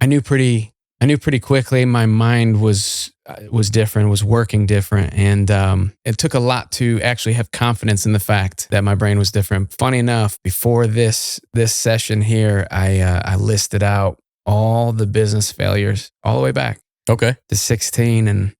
I knew pretty quickly my mind was different, was working different, and it took a lot to actually have confidence in the fact that my brain was different. Funny enough, before this session here, I listed out all the business failures all the way back Okay. to 16,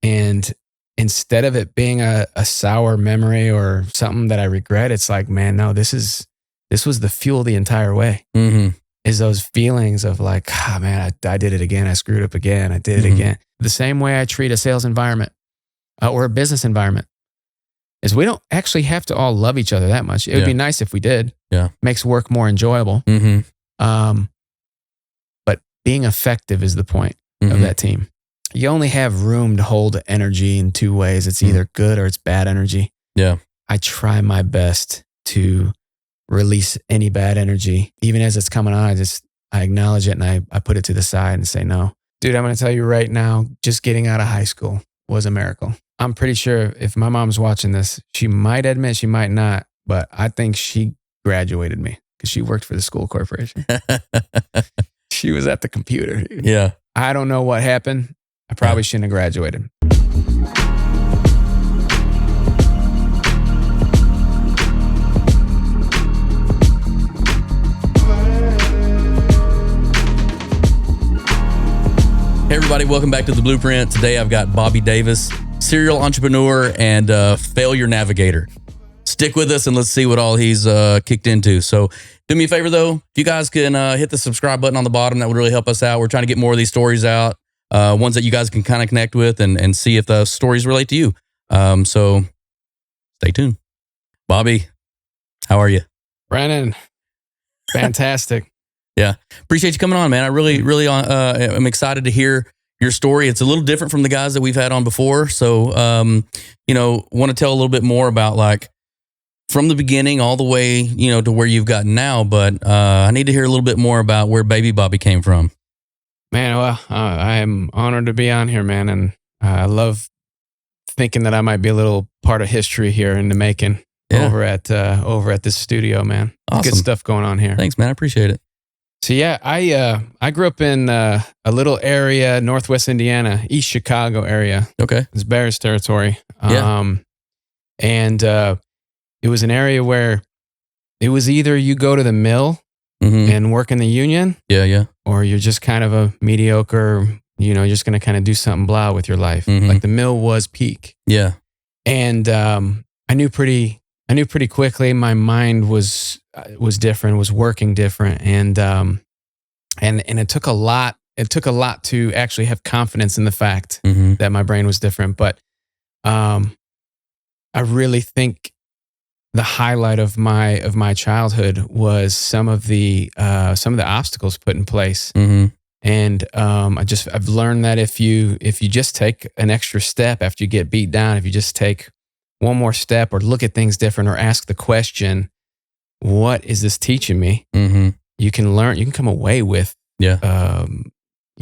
and instead of it being a sour memory or something that I regret, it's like, man, no, this was the fuel the entire way. Mm-hmm. Is those feelings of like, man, I did it again. I screwed up again. I did it again. The same way I treat a sales environment or a business environment is we don't actually have to all love each other that much. It would be nice if we did. Yeah. Makes work more enjoyable. But being effective is the point of that team. You only have room to hold energy in two ways. It's either good or it's bad energy. Yeah. I try my best to release any bad energy. Even as it's coming on, I acknowledge it and I put it to the side and say, no. Dude, I'm going to tell you right now, just getting out of high school was a miracle. I'm pretty sure if my mom's watching this, she might admit, she might not, but I think she graduated me because she worked for the school corporation. She was at the computer. Yeah. I don't know what happened. I probably shouldn't have graduated. Hey everybody, welcome back to The Blueprint. Today I've got Bobby Davis, serial entrepreneur and failure navigator. Stick with us and let's see what all he's kicked into. So do me a favor though, if you guys can hit the subscribe button on the bottom, that would really help us out. We're trying to get more of these stories out, ones that you guys can kind of connect with and see if the stories relate to you. So stay tuned. Bobby, how are you? Brandon, fantastic. Yeah. Appreciate you coming on, man. I really am excited to hear your story. It's a little different from the guys that we've had on before. So, want to tell a little bit more about like from the beginning all the way, to where you've gotten now. But I need to hear a little bit more about where baby Bobby came from. Man, well, I am honored to be on here, man. And I love thinking that I might be a little part of history here in the making over at this studio, man. Awesome. Good stuff going on here. Thanks, man. I appreciate it. So yeah, I grew up in a little area, Northwest Indiana, East Chicago area. Okay. It's Bears territory. Yeah. And it was an area where it was either you go to the mill and work in the union. Yeah. Or you're just kind of a mediocre, you're just going to kind of do something blah with your life. Like the mill was peak. Yeah. And I knew pretty quickly my mind was different, was working different, and it took a lot. It took a lot to actually have confidence in the fact that my brain was different. But I really think the highlight of my childhood was some of the obstacles put in place. And I've learned that if you just take an extra step after you get beat down, if you just take one more step or look at things different or ask the question, what is this teaching me? You can learn, you can come away with, you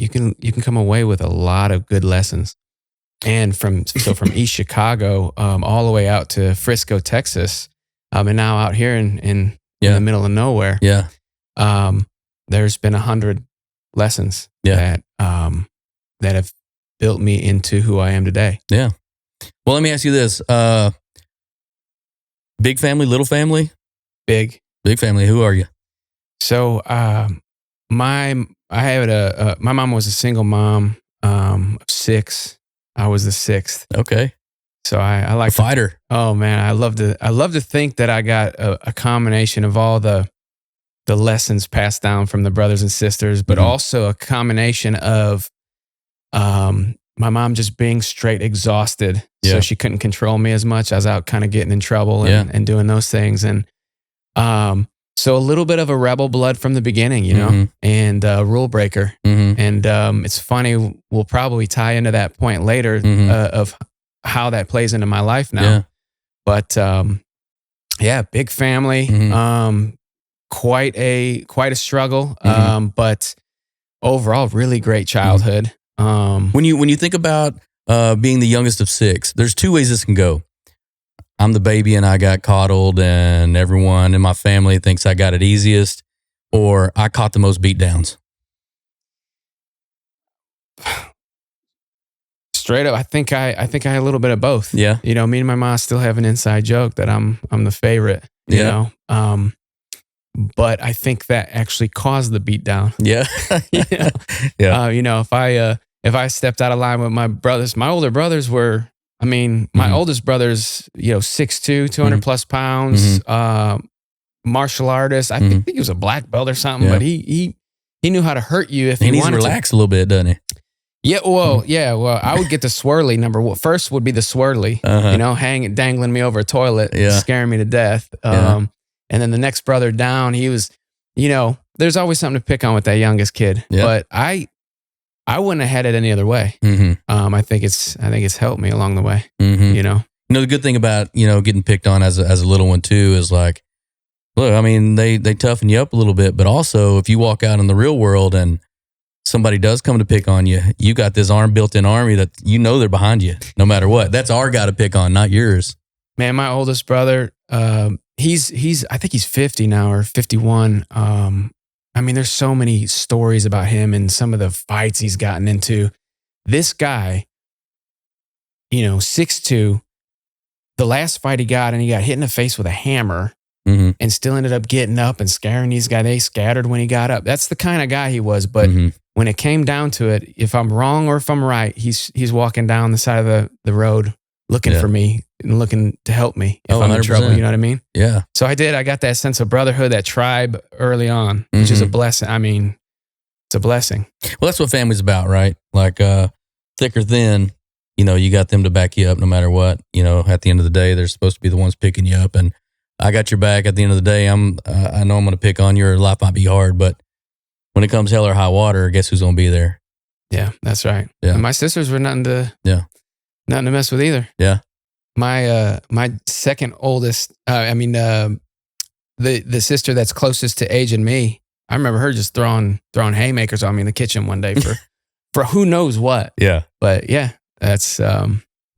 can come away with a lot of good lessons. And from East Chicago, all the way out to Frisco, Texas, and now out here in the middle of nowhere, there's been 100 lessons that have built me into who I am today. Yeah. Well, let me ask you this. Big family, little family? Big family. Who are you? So, my mom was a single mom, of 6. I was the 6th. Okay. So I like a fighter. Oh man. I love to think that I got a combination of all the lessons passed down from the brothers and sisters, but also a combination of, my mom just being straight exhausted. So she couldn't control me as much. I was out kind of getting in trouble and doing those things. And so a little bit of a rebel blood from the beginning, and a rule breaker. And it's funny, we'll probably tie into that point later of how that plays into my life now. But big family, quite a struggle, but overall really great childhood. When you think about being the youngest of 6, there's 2 ways this can go. I'm the baby and I got coddled and everyone in my family thinks I got it easiest, or I caught the most beat downs. Straight up, I think I had a little bit of both. Yeah. You know, me and my mom still have an inside joke that I'm the favorite. You know, but I think that actually caused the beat down. Yeah. You know? Yeah. You know, if I stepped out of line with my brothers, my older brothers were. I mean, my oldest brother's 6'2", 200 plus pounds, martial artist. I think he was a black belt or something, but he knew how to hurt you if he needs to wanted relax a little bit, doesn't he? Yeah, well, I would get the swirly number. First would be the swirly, dangling me over a toilet, scaring me to death. And then the next brother down, he was, there's always something to pick on with that youngest kid. Yeah. But I wouldn't have had it any other way. I think it's helped me along the way. The good thing about getting picked on as a little one too is like, look, I mean they toughen you up a little bit, but also if you walk out in the real world and somebody does come to pick on you, you got this built-in army that they're behind you no matter what. That's our guy to pick on, not yours. Man, my oldest brother, he's I think he's 50 now or 51. I mean, there's so many stories about him and some of the fights he's gotten into. This guy, 6'2", the last fight he got hit in the face with a hammer and still ended up getting up and scaring these guys. They scattered when he got up. That's the kind of guy he was. But when it came down to it, if I'm wrong or if I'm right, he's walking down the side of the road looking for me and looking to help me if I'm in trouble. You know what I mean? Yeah. So I got that sense of brotherhood, that tribe early on, which is a blessing. I mean, it's a blessing. Well, that's what family's about, right? Like thick or thin, you got them to back you up no matter what. At the end of the day, they're supposed to be the ones picking you up, and I got your back. At the end of the day, I know I'm going to pick on you. Your life might be hard, but when it comes hell or high water, guess who's going to be there? Yeah, that's right. Yeah, and my sisters were nothing to mess with either. Yeah, my second oldest, the sister that's closest to age and me, I remember her just throwing haymakers on me in the kitchen one day for who knows what. Yeah, but yeah, that's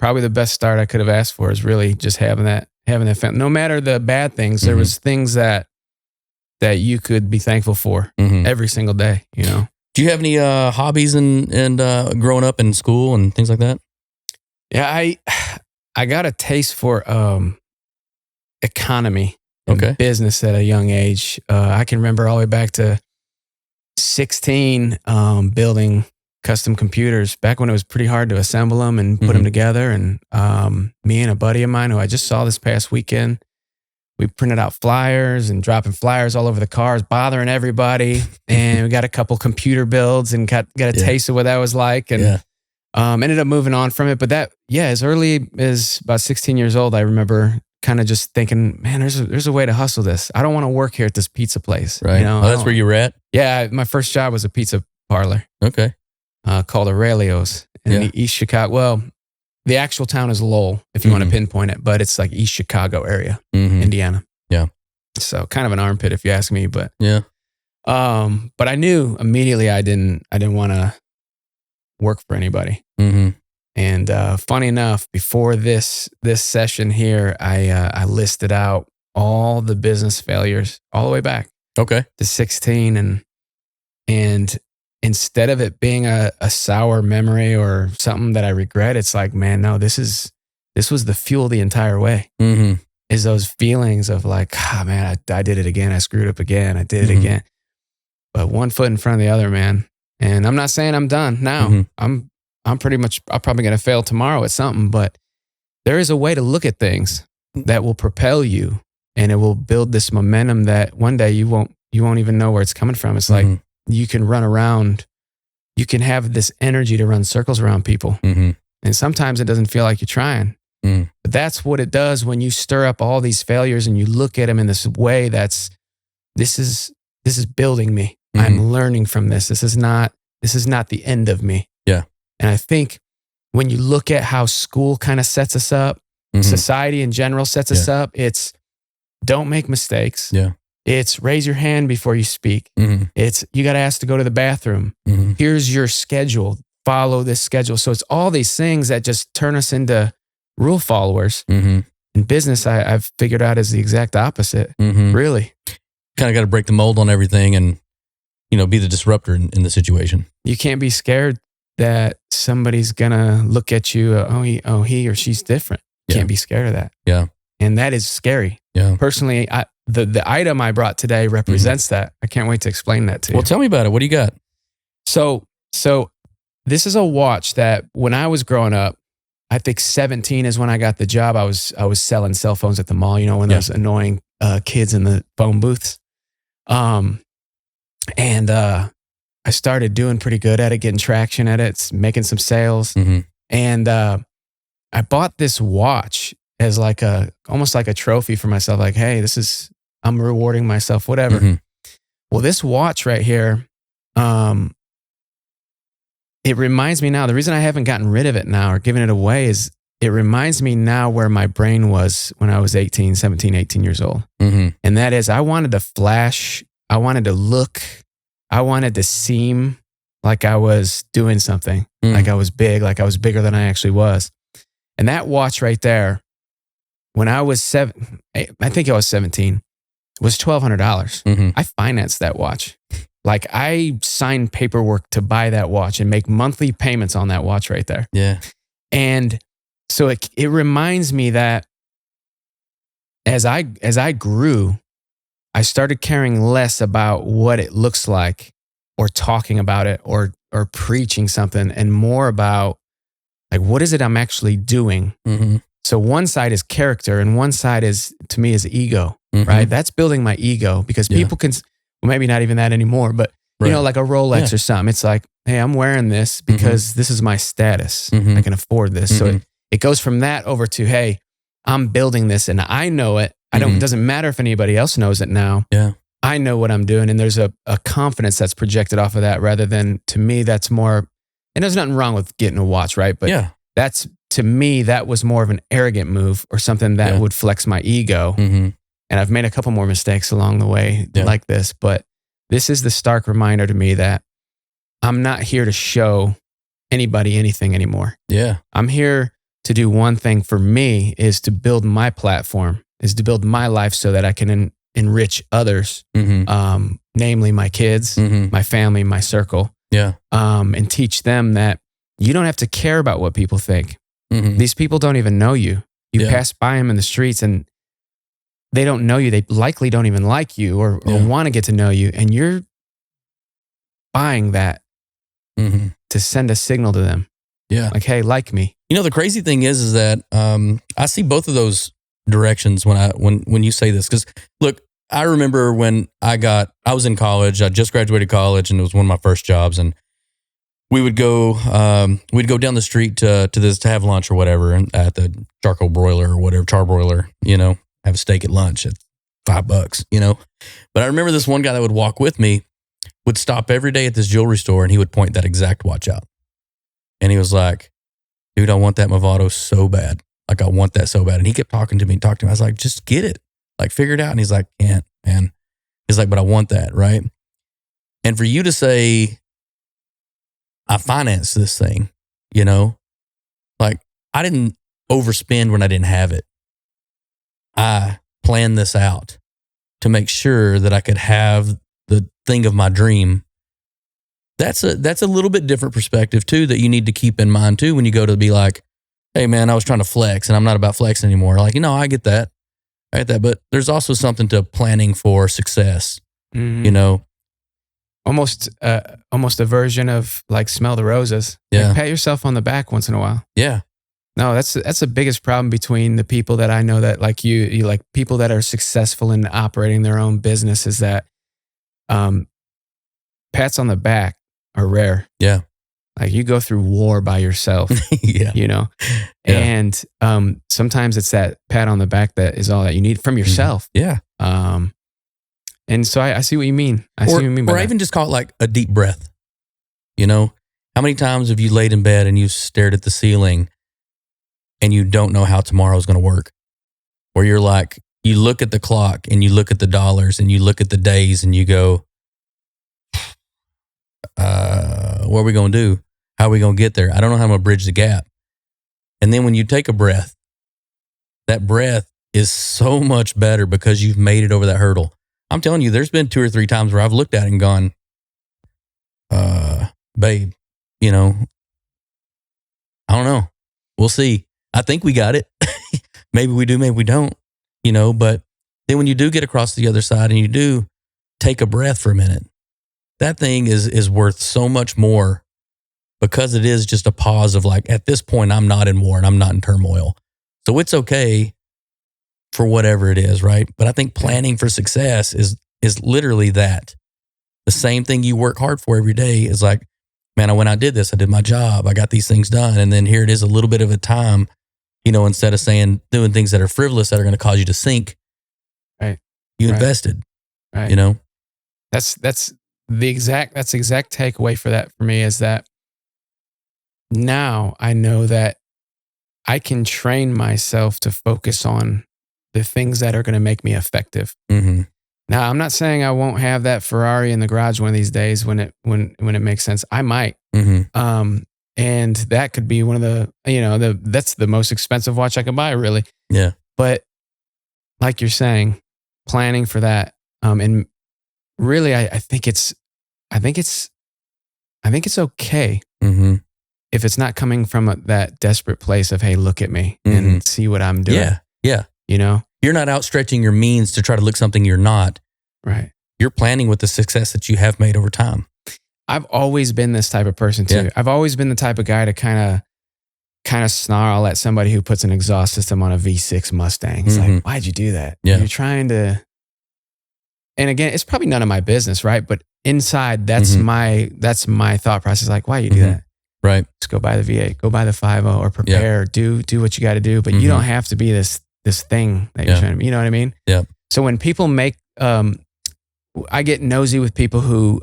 probably the best start I could have asked for, is really just having that family. No matter the bad things, there was things that you could be thankful for every single day. Do you have any hobbies and growing up in school and things like that? Yeah, I got a taste for economy and business at a young age. I can remember all the way back to 16 building custom computers back when it was pretty hard to assemble them and put them together. And me and a buddy of mine who I just saw this past weekend, we printed out flyers and dropping flyers all over the cars, bothering everybody. And we got a couple computer builds and got a taste of what that was like. And ended up moving on from it. But as early as about 16 years old, I remember kind of just thinking, man, there's a way to hustle this. I don't want to work here at this pizza place. Right. That's where you were at? Yeah. My first job was a pizza parlor. Okay. Called Aurelio's in East Chicago. Well, the actual town is Lowell, if you want to pinpoint it, but it's like East Chicago area, Indiana. Yeah. So kind of an armpit if you ask me, but yeah. But I knew immediately I didn't want to work for anybody. And funny enough, before this session here, I listed out all the business failures all the way back to 16, and instead of it being a sour memory or something that I regret, it's like, man, no, this was the fuel the entire way. Is those feelings of like, man, I did it again. I screwed up again. I did it again. But one foot in front of the other, man. And I'm not saying I'm done now. I'm probably going to fail tomorrow at something, but there is a way to look at things that will propel you, and it will build this momentum that one day you won't even know where it's coming from. It's like you can run around, you can have this energy to run circles around people. And sometimes it doesn't feel like you're trying. But that's what it does when you stir up all these failures and you look at them in this way this is building me. I'm learning from this. This is not the end of me. Yeah. And I think when you look at how school kind of sets us up, society in general sets us up, it's don't make mistakes. Yeah. It's raise your hand before you speak. It's you got to ask to go to the bathroom. Here's your schedule. Follow this schedule. So it's all these things that just turn us into rule followers. In business, I've figured out is the exact opposite. Really. Kind of got to break the mold on everything and, be the disruptor in the situation. You can't be scared that somebody's gonna look at you, he or she's different. Yeah. Can't be scared of that. Yeah. And that is scary. Yeah. Personally, the item I brought today represents that. I can't wait to explain that to you. Well, tell me about it. What do you got? So this is a watch that when I was growing up, I think 17 is when I got the job. I was selling cell phones at the mall, when those annoying kids in the phone booths. I started doing pretty good at it, getting traction at it, making some sales. And I bought this watch as almost like a trophy for myself. Like, hey, I'm rewarding myself, whatever. Well, this watch right here, it reminds me now, the reason I haven't gotten rid of it now or given it away is it reminds me now where my brain was when I was 17, 18 years old. And that is, I wanted to flash, I wanted to look, I wanted to seem like I was doing something, like I was big, like I was bigger than I actually was. And that watch right there, when I was I think I was 17, was $1,200. I financed that watch. Like I signed paperwork to buy that watch and make monthly payments on that watch right there. Yeah. And so it reminds me that as I grew, I started caring less about what it looks like or talking about it or preaching something and more about like, what is it I'm actually doing? So one side is character and one side is, to me, is ego, right? That's building my ego because people can, well, maybe not even that anymore, but like a Rolex or something. It's like, hey, I'm wearing this because this is my status. I can afford this. So it goes from that over to, hey, I'm building this and I know it. It doesn't matter if anybody else knows it now. Yeah. I know what I'm doing. And there's a confidence that's projected off of that rather than, to me, that's more, and there's nothing wrong with getting a watch, right? But that's, to me, that was more of an arrogant move or something that would flex my ego. And I've made a couple more mistakes along the way like this, but this is the stark reminder to me that I'm not here to show anybody anything anymore. Yeah. I'm here to do one thing for me is to build my platform, is to build my life so that I can enrich others, namely my kids, my family, my circle. Yeah. And teach them that you don't have to care about what people think. These people don't even know you. You pass by them in the streets and they don't know you. They likely don't even like you or want to get to know you. And you're buying that to send a signal to them. Yeah. Like, hey, like me. The crazy thing is that I see both of those directions when you say this. Because look, I remember when I was in college. I just graduated college and it was one of my first jobs. And we would go down the street to have lunch or whatever at the charcoal broiler or whatever, charbroiler, have a steak at lunch at $5, But I remember this one guy that would walk with me would stop every day at this jewelry store and he would point that exact watch out. And he was like, dude, I want that Movado so bad. Like, I want that so bad. And he kept talking to me. I was like, just get it. Like, figure it out. And he's like, can't, man. He's like, but I want that, right? And for you to say, I financed this thing, like I didn't overspend when I didn't have it. I planned this out to make sure that I could have the thing of my dream. That's a little bit different perspective too, that you need to keep in mind too, when you go to be like, hey man, I was trying to flex and I'm not about flexing anymore. Like, I get that. But there's also something to planning for success, Almost a version of like smell the roses. Yeah. Like, pat yourself on the back once in a while. Yeah. No, that's the biggest problem between the people that I know that like you like people that are successful in operating their own business is that pats on the back are rare. Yeah. Like you go through war by yourself. Yeah. Yeah. And sometimes it's that pat on the back that is all that you need from yourself. Yeah. And so I see what you mean. I see what you mean by or that. even just call it like a deep breath. How many times have you laid in bed and you stared at the ceiling and you don't know how tomorrow's going to work? Or you're like, you look at the clock and you look at the dollars and you look at the days and you go, what are we going to do? How are we going to get there? I don't know how I'm going to bridge the gap. And then when you take a breath, that breath is so much better because you've made it over that hurdle. I'm telling you, there's been 2 or 3 times where I've looked at it and gone, babe, I don't know. We'll see. I think we got it. Maybe we do, maybe we don't, but then when you do get across the other side and you do take a breath for a minute, that thing is worth so much more because it is just a pause of like, at this point, I'm not in war and I'm not in turmoil. So it's okay for whatever it is, right? But I think planning for success is literally that. The same thing you work hard for every day is like, man, I went out, did this, I did my job, I got these things done. And then here it is, a little bit of a time, instead of doing things that are frivolous that are going to cause you to sink, right? You invested, right? That's the exact takeaway for that for me is that now I know that I can train myself to focus on the things that are going to make me effective. Mm-hmm. Now, I'm not saying I won't have that Ferrari in the garage one of these days when it makes sense. I might. Mm-hmm. And that could be one of the, that's the most expensive watch I could buy, really. Yeah. But like you're saying, planning for that. And really, I think it's okay. Mm-hmm. If it's not coming from that desperate place of, hey, look at me mm-hmm. and see what I'm doing. Yeah. Yeah. You're not outstretching your means to try to look something you're not. Right. You're planning with the success that you have made over time. I've always been this type of person too. Yeah. I've always been the type of guy to kind of snarl at somebody who puts an exhaust system on a V6 Mustang. It's mm-hmm. like, why'd you do that? Yeah. You're trying to, and again, it's probably none of my business, right? But inside, that's mm-hmm. my thought process. Like, why you do mm-hmm. that? Right. Just go buy the V8, go buy the 5.0 or prepare, do what you got to do. But mm-hmm. you don't have to be this thing that you're trying to be, you know what I mean? Yeah. So when people make, I get nosy with people who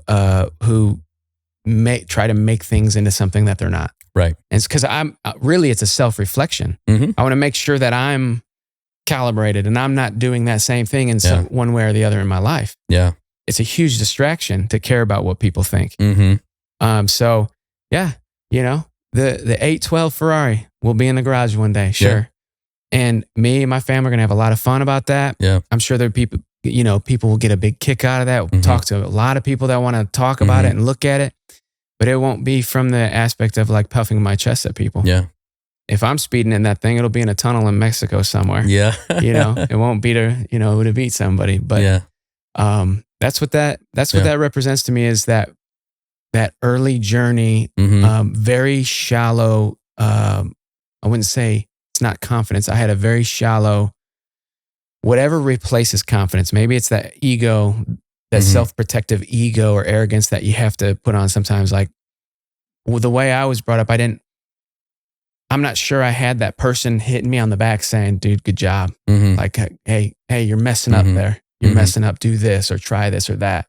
try to make things into something that they're not. Right. And it's because it's a self-reflection. Mm-hmm. I want to make sure that I'm calibrated and I'm not doing that same thing in one way or the other in my life. Yeah. It's a huge distraction to care about what people think. Mm-hmm. So yeah, the 812 Ferrari will be in the garage one day. Sure. Yeah. And me and my family are going to have a lot of fun about that. Yeah. I'm sure there are people, people will get a big kick out of that. We'll mm-hmm. talk to a lot of people that want to talk about mm-hmm. it and look at it, but it won't be from the aspect of like puffing my chest at people. Yeah. If I'm speeding in that thing, it'll be in a tunnel in Mexico somewhere. Yeah. It won't be to beat somebody, but yeah. That's what that represents to me is that early journey, mm-hmm. very shallow. I wouldn't say it's not confidence. I had a very shallow, whatever replaces confidence. Maybe it's that ego, that mm-hmm. self-protective ego or arrogance that you have to put on sometimes. Like the way I was brought up, I'm not sure I had that person hitting me on the back saying, dude, good job. Mm-hmm. Like, hey, you're messing mm-hmm. up there. You're mm-hmm. messing up. Do this or try this or that.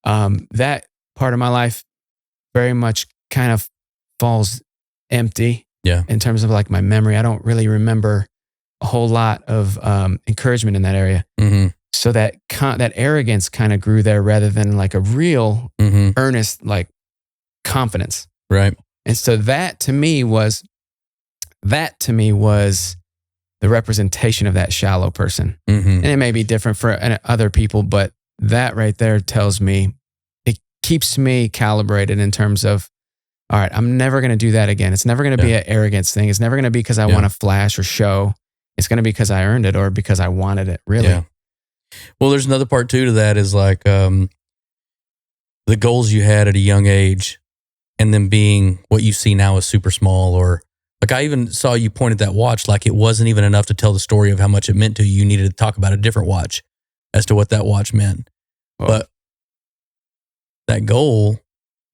That part of my life very much kind of falls empty. Yeah. In terms of like my memory, I don't really remember a whole lot of encouragement in that area. Mm-hmm. So that arrogance kind of grew there rather than like a real mm-hmm. earnest like confidence. Right. And so that to me was the representation of that shallow person. Mm-hmm. And it may be different for other people, but that right there tells me, it keeps me calibrated in terms of, all right, I'm never going to do that again. It's never going to be an arrogance thing. It's never going to be because I want to flash or show. It's going to be because I earned it or because I wanted it, really. Yeah. Well, there's another part too to that is like the goals you had at a young age and then being what you see now as super small, or like I even saw you point at that watch like it wasn't even enough to tell the story of how much it meant to you. You needed to talk about a different watch as to what that watch meant. Oh. But that goal,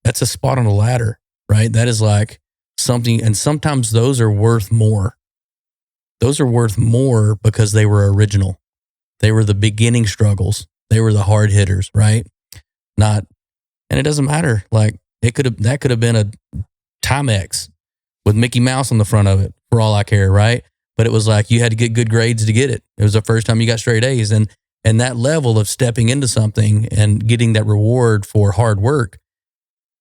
that's a spot on the ladder. Right? That is like something, and sometimes those are worth more. Those are worth more because they were original. They were the beginning struggles. They were the hard hitters, right? And it doesn't matter. Like that could have been a Timex with Mickey Mouse on the front of it for all I care, right? But it was like you had to get good grades to get it. It was the first time you got straight A's, and that level of stepping into something and getting that reward for hard work,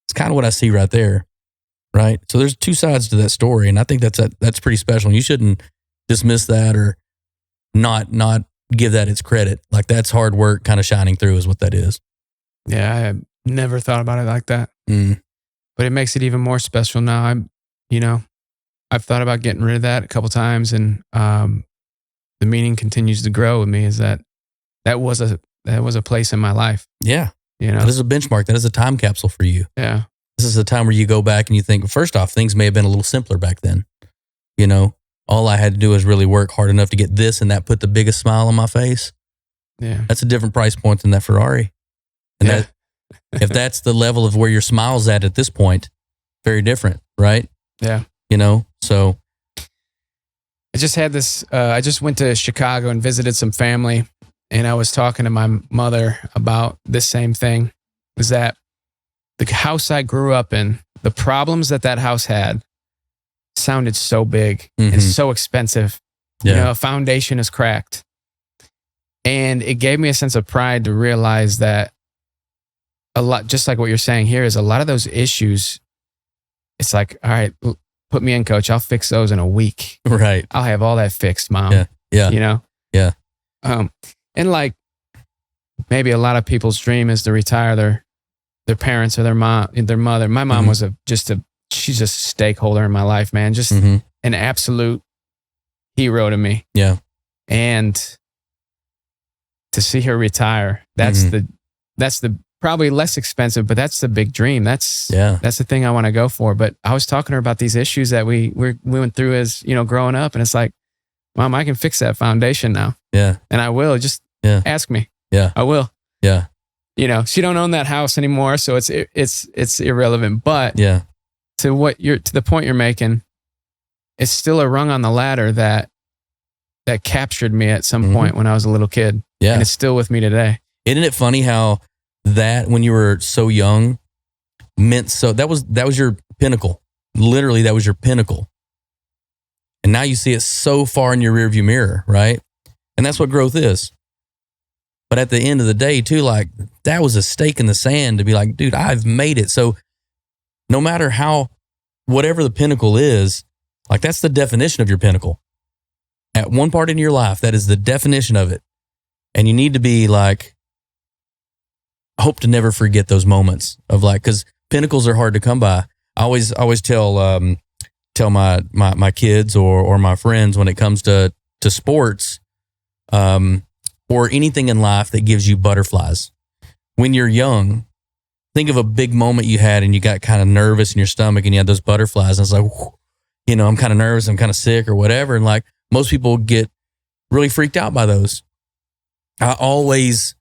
it's kind of what I see right there. Right. So there's two sides to that story. And I think that's pretty special. You shouldn't dismiss that or not give that its credit. Like that's hard work kind of shining through is what that is. Yeah. I have never thought about it like that. But it makes it even more special now. I've thought about getting rid of that a couple times, and the meaning continues to grow with me. Is that was a place in my life, Yeah. you That know? is a benchmark. That is a time capsule for you. Yeah, This is a time where you go back and you think, first off, things may have been a little simpler back then. You know, all I had to do was really work hard enough to get this, and that put the biggest smile on my face. yeah, That's a different price point than that Ferrari. And yeah, that, if that's the level of where your smile's at this point, very different, right? yeah. You know, so I just had this. I just went to Chicago and visited some family, and I was talking to my mother about this same thing. Is that the house I grew up in? The problems that house had sounded so big and Mhm. so expensive. Yeah. You know, a foundation is cracked, and it gave me a sense of pride to realize that a lot, just like what you're saying here, is a lot of those issues. It's like, all right, put me in, coach. I'll fix those in a week. right. I'll have all that fixed, mom. Yeah. Yeah. You know? Yeah. And like maybe a lot of people's dream is to retire their parents or their mother. My mom Mhm. was she's just a stakeholder in my life, man. Just Mhm. an absolute hero to me. Yeah. And to see her retire, that's Mhm. the probably less expensive, but that's the big dream. That's Yeah. the thing I want to go for. But I was talking to her about these issues that we went through as, growing up. And it's like, mom, I can fix that foundation now. Yeah. And I will. Just Yeah. ask me. Yeah. I will. Yeah. She don't own that house anymore, so it's irrelevant. But Yeah. to the point you're making, it's still a rung on the ladder that captured me at some Mhm. point when I was a little kid. Yeah. And it's still with me today. Isn't it funny how that when you were so young meant so that was your pinnacle. Literally, that was your pinnacle. And now you see it so far in your rearview mirror, right? And that's what growth is. But at the end of the day, too, like that was a stake in the sand to be like, dude, I've made it. So no matter whatever the pinnacle is, like that's the definition of your pinnacle. At one part in your life, that is the definition of it. And you need to be like, hope to never forget those moments of like, because pinnacles are hard to come by. I always tell my kids or my friends when it comes to sports, or anything in life that gives you butterflies. When you're young, think of a big moment you had and you got kind of nervous in your stomach and you had those butterflies. And it's like, I'm kind of nervous, I'm kind of sick or whatever. And like most people get really freaked out by those. I always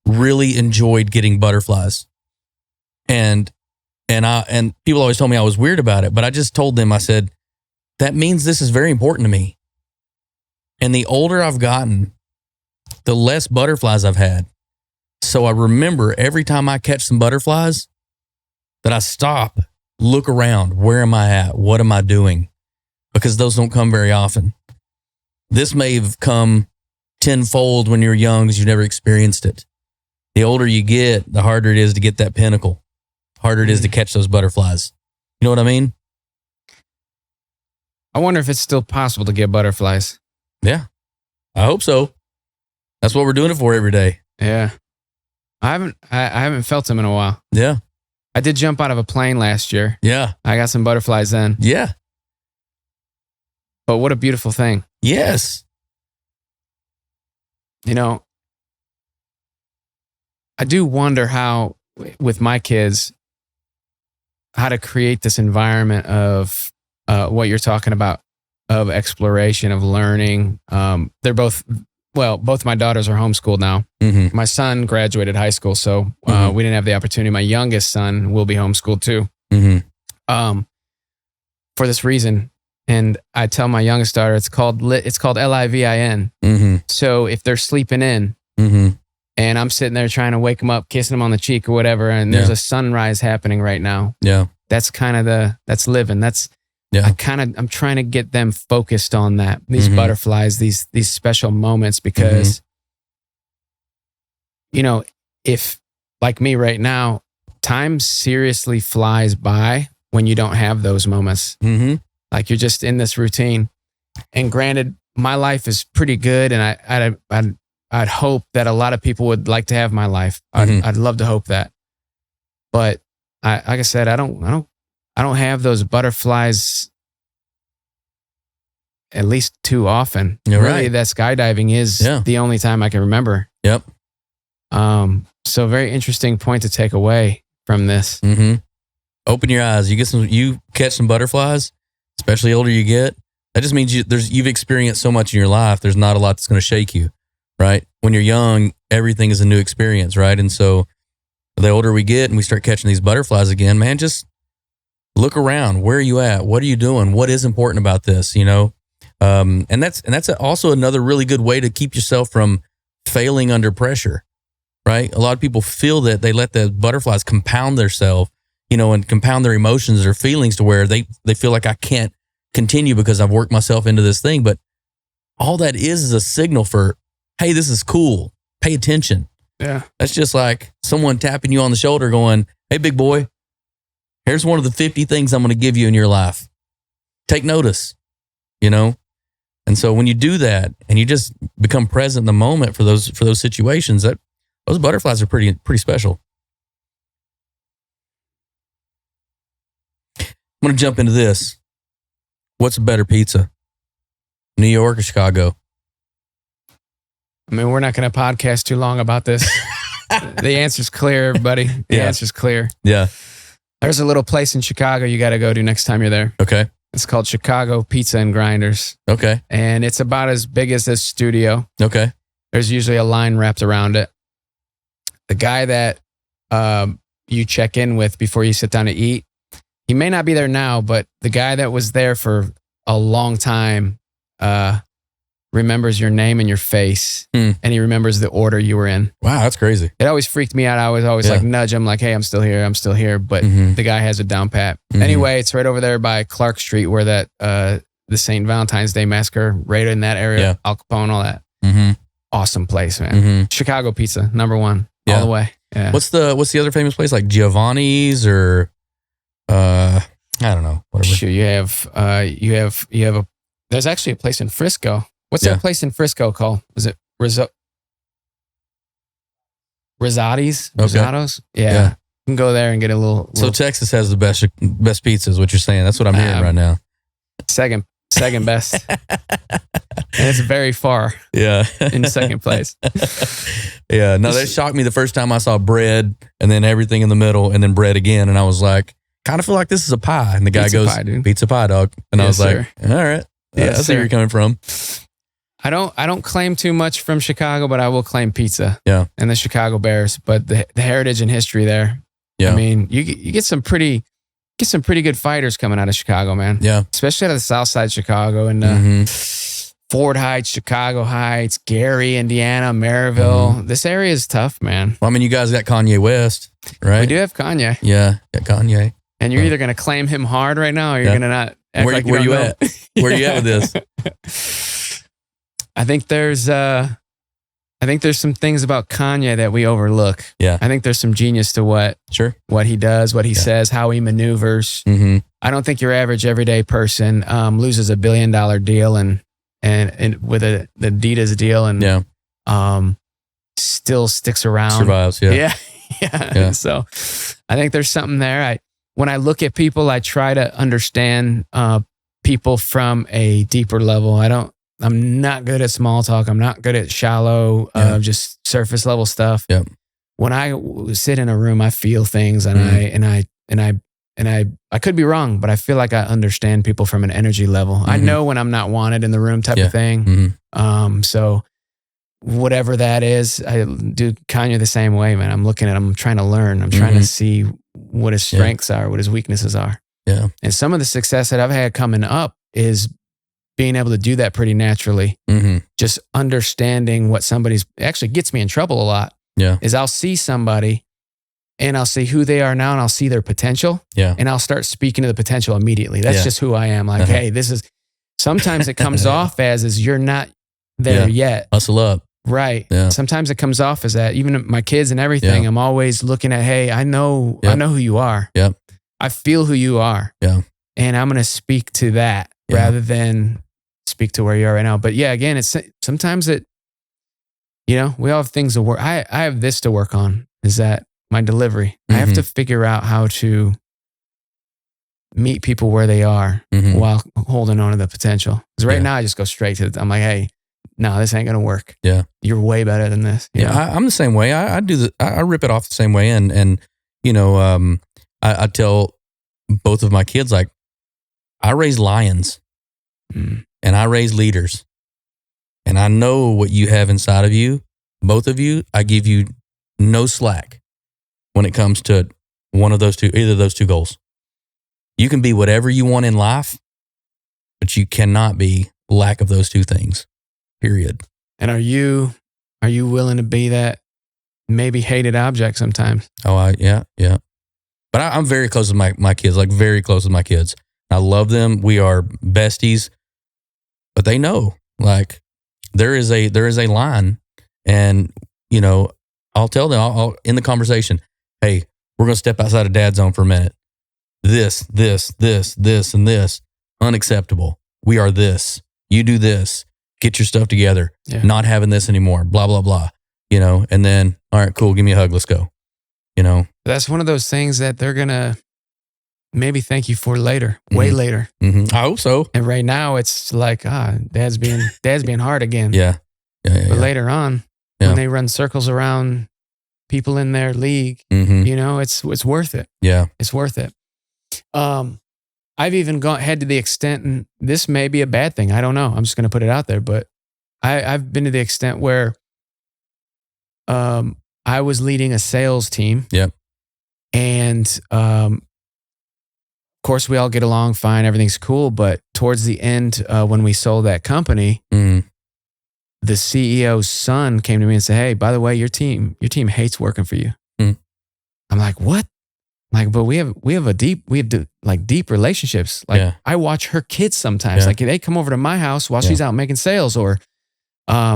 really enjoyed getting butterflies. And people always told me I was weird about it, but I just told them, I said, that means this is very important to me. And the older I've gotten, the less butterflies I've had. So I remember every time I catch some butterflies that I stop, look around. Where am I at? What am I doing? Because those don't come very often. This may have come tenfold when you were young because you've never experienced it. The older you get, the harder it is to get that pinnacle. Harder it is to catch those butterflies. You know what I mean? I wonder if it's still possible to get butterflies. Yeah. I hope so. That's what we're doing it for every day. Yeah. I haven't felt them in a while. Yeah. I did jump out of a plane last year. Yeah. I got some butterflies then. Yeah. But what a beautiful thing. Yes. I do wonder how, with my kids, how to create this environment of what you're talking about, of exploration, of learning. They're both my daughters are homeschooled now. Mm-hmm. My son graduated high school, so Mhm. we didn't have the opportunity. My youngest son will be homeschooled too, Mm-hmm. for this reason. And I tell my youngest daughter it's called LIVIN. Mm-hmm. So if they're sleeping in, Mm-hmm. and I'm sitting there trying to wake them up, kissing them on the cheek or whatever, and there's Yeah. a sunrise happening right now. Yeah. That's kind of that's living. Yeah. I'm trying to get them focused on that. These Mhm. butterflies, these special moments, because, if like me right now, time seriously flies by when you don't have those moments. Mm-hmm. Like you're just in this routine. And granted, my life is pretty good, and I'd hope that a lot of people would like to have my life. Mhm. I'd love to hope that, but like I said, I don't have those butterflies at least too often. You're really, right. that skydiving is the only time I can remember. Yep. So very interesting point to take away from this. Mm-hmm. Open your eyes. You catch some butterflies, especially the older you get. That just means you've experienced so much in your life. There's not a lot that's going to shake you, right? When you're young, everything is a new experience, right? And so the older we get and we start catching these butterflies again, man, just look around. Where are you at? What are you doing? What is important about this? And that's also another really good way to keep yourself from failing under pressure, right? A lot of people feel that they let the butterflies compound themselves, and compound their emotions or feelings to where they feel like I can't continue because I've worked myself into this thing. But all that is a signal for, hey, this is cool. Pay attention. Yeah. That's just like someone tapping you on the shoulder going, hey, big boy, here's one of the 50 things I'm going to give you in your life. Take notice, And so when you do that and you just become present in the moment for those situations, those butterflies are pretty special. I'm going to jump into this. What's a better pizza? New York or Chicago? I mean, we're not going to podcast too long about this. The answer's clear, everybody. The answer's clear. Yeah. There's a little place in Chicago you got to go to next time you're there. Okay. It's called Chicago Pizza and Grinders. Okay. And it's about as big as this studio. Okay. There's usually a line wrapped around it. The guy that you check in with before you sit down to eat, he may not be there now, but the guy that was there for a long time remembers your name and your face, and he remembers the order you were in. Wow, that's crazy. It always freaked me out. I was always like nudge him like, hey, I'm still here. But the guy has it down pat. Anyway, it's right over there by Clark Street where that the St. Valentine's Day Massacre, right in that area, Al Capone, all that. Awesome place, man. Chicago pizza, number one, all the way. Yeah. What's the other famous place, like Giovanni's or I don't know, whatever. Sure, you have there's actually a place in Frisco. What's that place in Frisco called? Was it Rizzotti's? Risotto's? Yeah. You can go there and get a little. So Texas has the best pizza is what you're saying. That's what I'm hearing right now. Second best. And it's very far. Yeah. In second place. Yeah. No, that shocked me the first time I saw bread and then everything in the middle and then bread again. And I was like, kind of feel like this is a pie. And the guy goes, pizza pie, dog. And I was like, all right. Yeah, I see where you're coming from. I don't claim too much from Chicago, but I will claim pizza. Yeah. And the Chicago Bears, but the heritage and history there. Yeah. I mean, you get some pretty good fighters coming out of Chicago, man. Yeah. Especially out of the South Side Chicago and Ford Heights, Chicago Heights, Gary, Indiana, Maryville. This area is tough, man. Well, I mean, you guys got Kanye West, right? We do have Kanye. Yeah, got Kanye. And you're either going to claim him hard right now or you're going to not act where, like where you you don't at? know. Where you at with this? I think there's some things about Kanye that we overlook. Yeah. I think there's some genius to what he does, what he says, how he maneuvers. I don't think your average everyday person loses $1 billion deal and with the Adidas deal and still sticks around. Survives, yeah. Yeah. So I think there's something there. When I look at people, I try to understand people from a deeper level. I'm not good at small talk. I'm not good at shallow, just surface level stuff. Yeah. When I sit in a room, I feel things, and I could be wrong, but I feel like I understand people from an energy level. I know when I'm not wanted in the room, type of thing. So whatever that is, I do Kanye the same way, man. I'm looking at him, I'm trying to learn. I'm trying to see what his strengths are, what his weaknesses are. Yeah. And some of the success that I've had coming up is being able to do that pretty naturally. Just understanding what somebody's actually gets me in trouble a lot. Yeah. Is I'll see somebody and I'll see who they are now and I'll see their potential. Yeah. And I'll start speaking to the potential immediately. That's just who I am. Like, hey, this is, sometimes it comes off as you're not there yet. Hustle up. Right. Yeah. Sometimes it comes off as that. Even my kids and everything, I'm always looking at, hey, I know who you are. Yeah. I feel who you are. Yeah. And I'm going to speak to that rather than speak to where you are right now. But yeah, again, it's sometimes we all have things to work. I have this to work on, is that my delivery. I have to figure out how to meet people where they are while holding on to the potential. Because right now I just go straight to I'm like, hey, no, this ain't going to work. Yeah. You're way better than this. I'm the same way. I rip it off the same way. And I tell both of my kids, like, I raise lions and I raise leaders. And I know what you have inside of you, both of you. I give you no slack when it comes to either of those two goals. You can be whatever you want in life, but you cannot be lack of those two things, period. And are you willing to be that maybe hated object sometimes? Oh, yeah. But I'm very close with my kids, like very close with my kids. I love them. We are besties, but they know, like, there is a line, and I'll tell them, I'll in the conversation, hey, we're going to step outside of dad's zone for a minute. This, and this, unacceptable. We are this. You do this. Get your stuff together. Yeah. Not having this anymore. Blah, blah, blah. And then, all right, cool. Give me a hug. Let's go. That's one of those things that they're going to maybe thank you for later, way later. I hope so. And right now it's like, dad's being hard again. Yeah. But later on, when they run circles around people in their league, it's worth it. Yeah. It's worth it. I've even had to the extent, and this may be a bad thing, I don't know. I'm just going to put it out there, but I've been to the extent where I was leading a sales team. Yep. And of course, we all get along fine. Everything's cool. But towards the end, when we sold that company, the CEO's son came to me and said, hey, by the way, your team hates working for you. I'm like, what? Like, but we have deep relationships. Like, I watch her kids sometimes. Like, they come over to my house while she's out making sales, or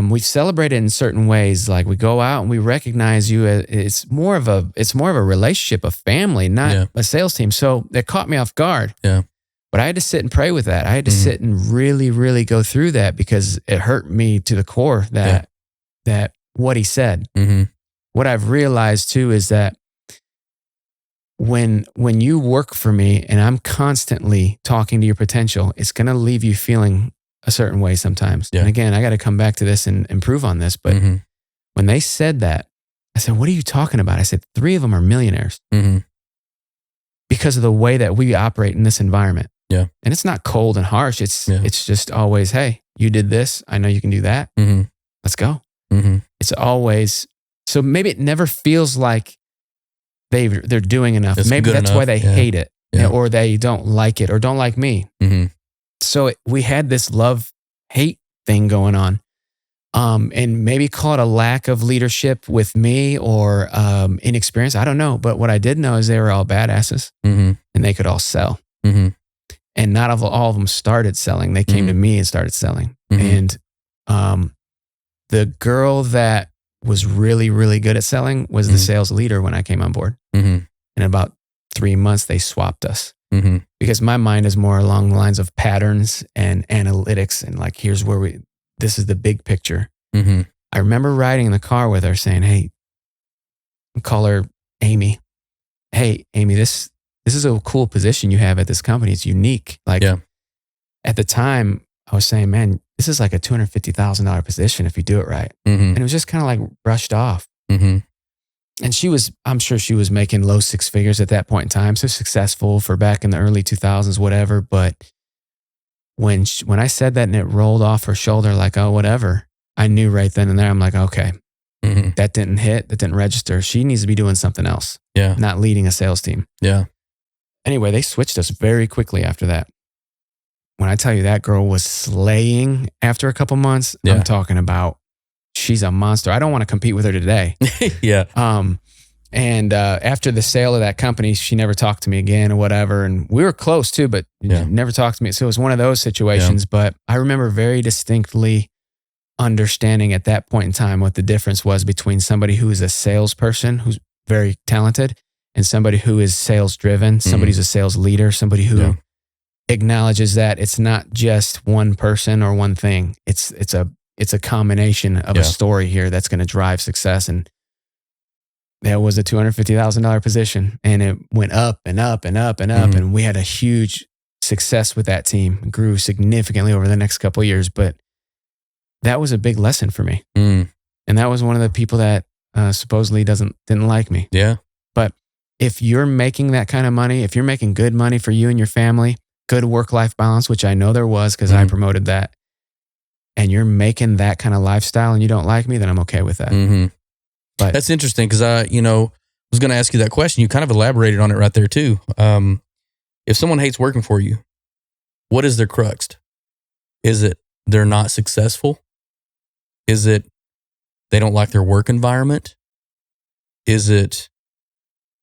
we've celebrated in certain ways. Like, we go out and we recognize you. It's more of a relationship, a family, not a sales team. So that caught me off guard. Yeah. But I had to sit and pray with that. I had to sit and really, really go through that, because it hurt me to the core that what he said. What I've realized too is that when you work for me and I'm constantly talking to your potential, it's going to leave you feeling a certain way sometimes. And again, I got to come back to this and improve on this. But when they said that, I said, what are you talking about? I said, 3 of them are millionaires because of the way that we operate in this environment. Yeah. And it's not cold and harsh. It's just always, hey, you did this. I know you can do that. Let's go. It's always, so maybe it never feels like they're doing enough. It's maybe that's enough. why they hate it, or they don't like it, or don't like me. So we had this love-hate thing going on. And maybe call it a lack of leadership with me, or inexperience. I don't know. But what I did know is they were all badasses and they could all sell. And not all of them started selling. They came to me and started selling. And the girl that was really, really good at selling was the sales leader when I came on board. In about 3 months, they swapped us. Because my mind is more along the lines of patterns and analytics, and like, here's where this is the big picture. I remember riding in the car with her saying, hey, call her Amy. Hey, Amy, this is a cool position you have at this company. It's unique. Like, at the time I was saying, man, this is like a $250,000 position if you do it right. And it was just kind of like brushed off. And I'm sure she was making low 6 figures at that point in time. So successful for back in the early 2000s, whatever. But when I said that and it rolled off her shoulder, like, oh, whatever, I knew right then and there, I'm like, okay, that didn't hit, that didn't register. She needs to be doing something else. Not leading a sales team. Anyway, they switched us very quickly after that. When I tell you that girl was slaying after a couple months, I'm talking about, she's a monster. I don't want to compete with her today. And after the sale of that company, she never talked to me again or whatever. And we were close too, but never talked to me. So it was one of those situations. But I remember very distinctly understanding at that point in time what the difference was between somebody who is a salesperson, who's very talented, and somebody who is sales driven, somebody who's a sales leader, somebody who acknowledges that it's not just one person or one thing. It's a combination of a story here that's going to drive success. And That was a $250,000 position, and it went up and up and up and up. And we had a huge success with that team. It grew significantly over the next couple of years, but that was a big lesson for me. And that was one of the people that supposedly didn't like me. Yeah. But if you're making that kind of money, if you're making good money for you and your family, good work-life balance, which I know there was because I promoted that, and you're making that kind of lifestyle and you don't like me, then I'm okay with that. But that's interesting because I was going to ask you that question. You kind of elaborated on it right there too. If someone hates working for you, what is their crux? Is it they're not successful? Is it they don't like their work environment? Is it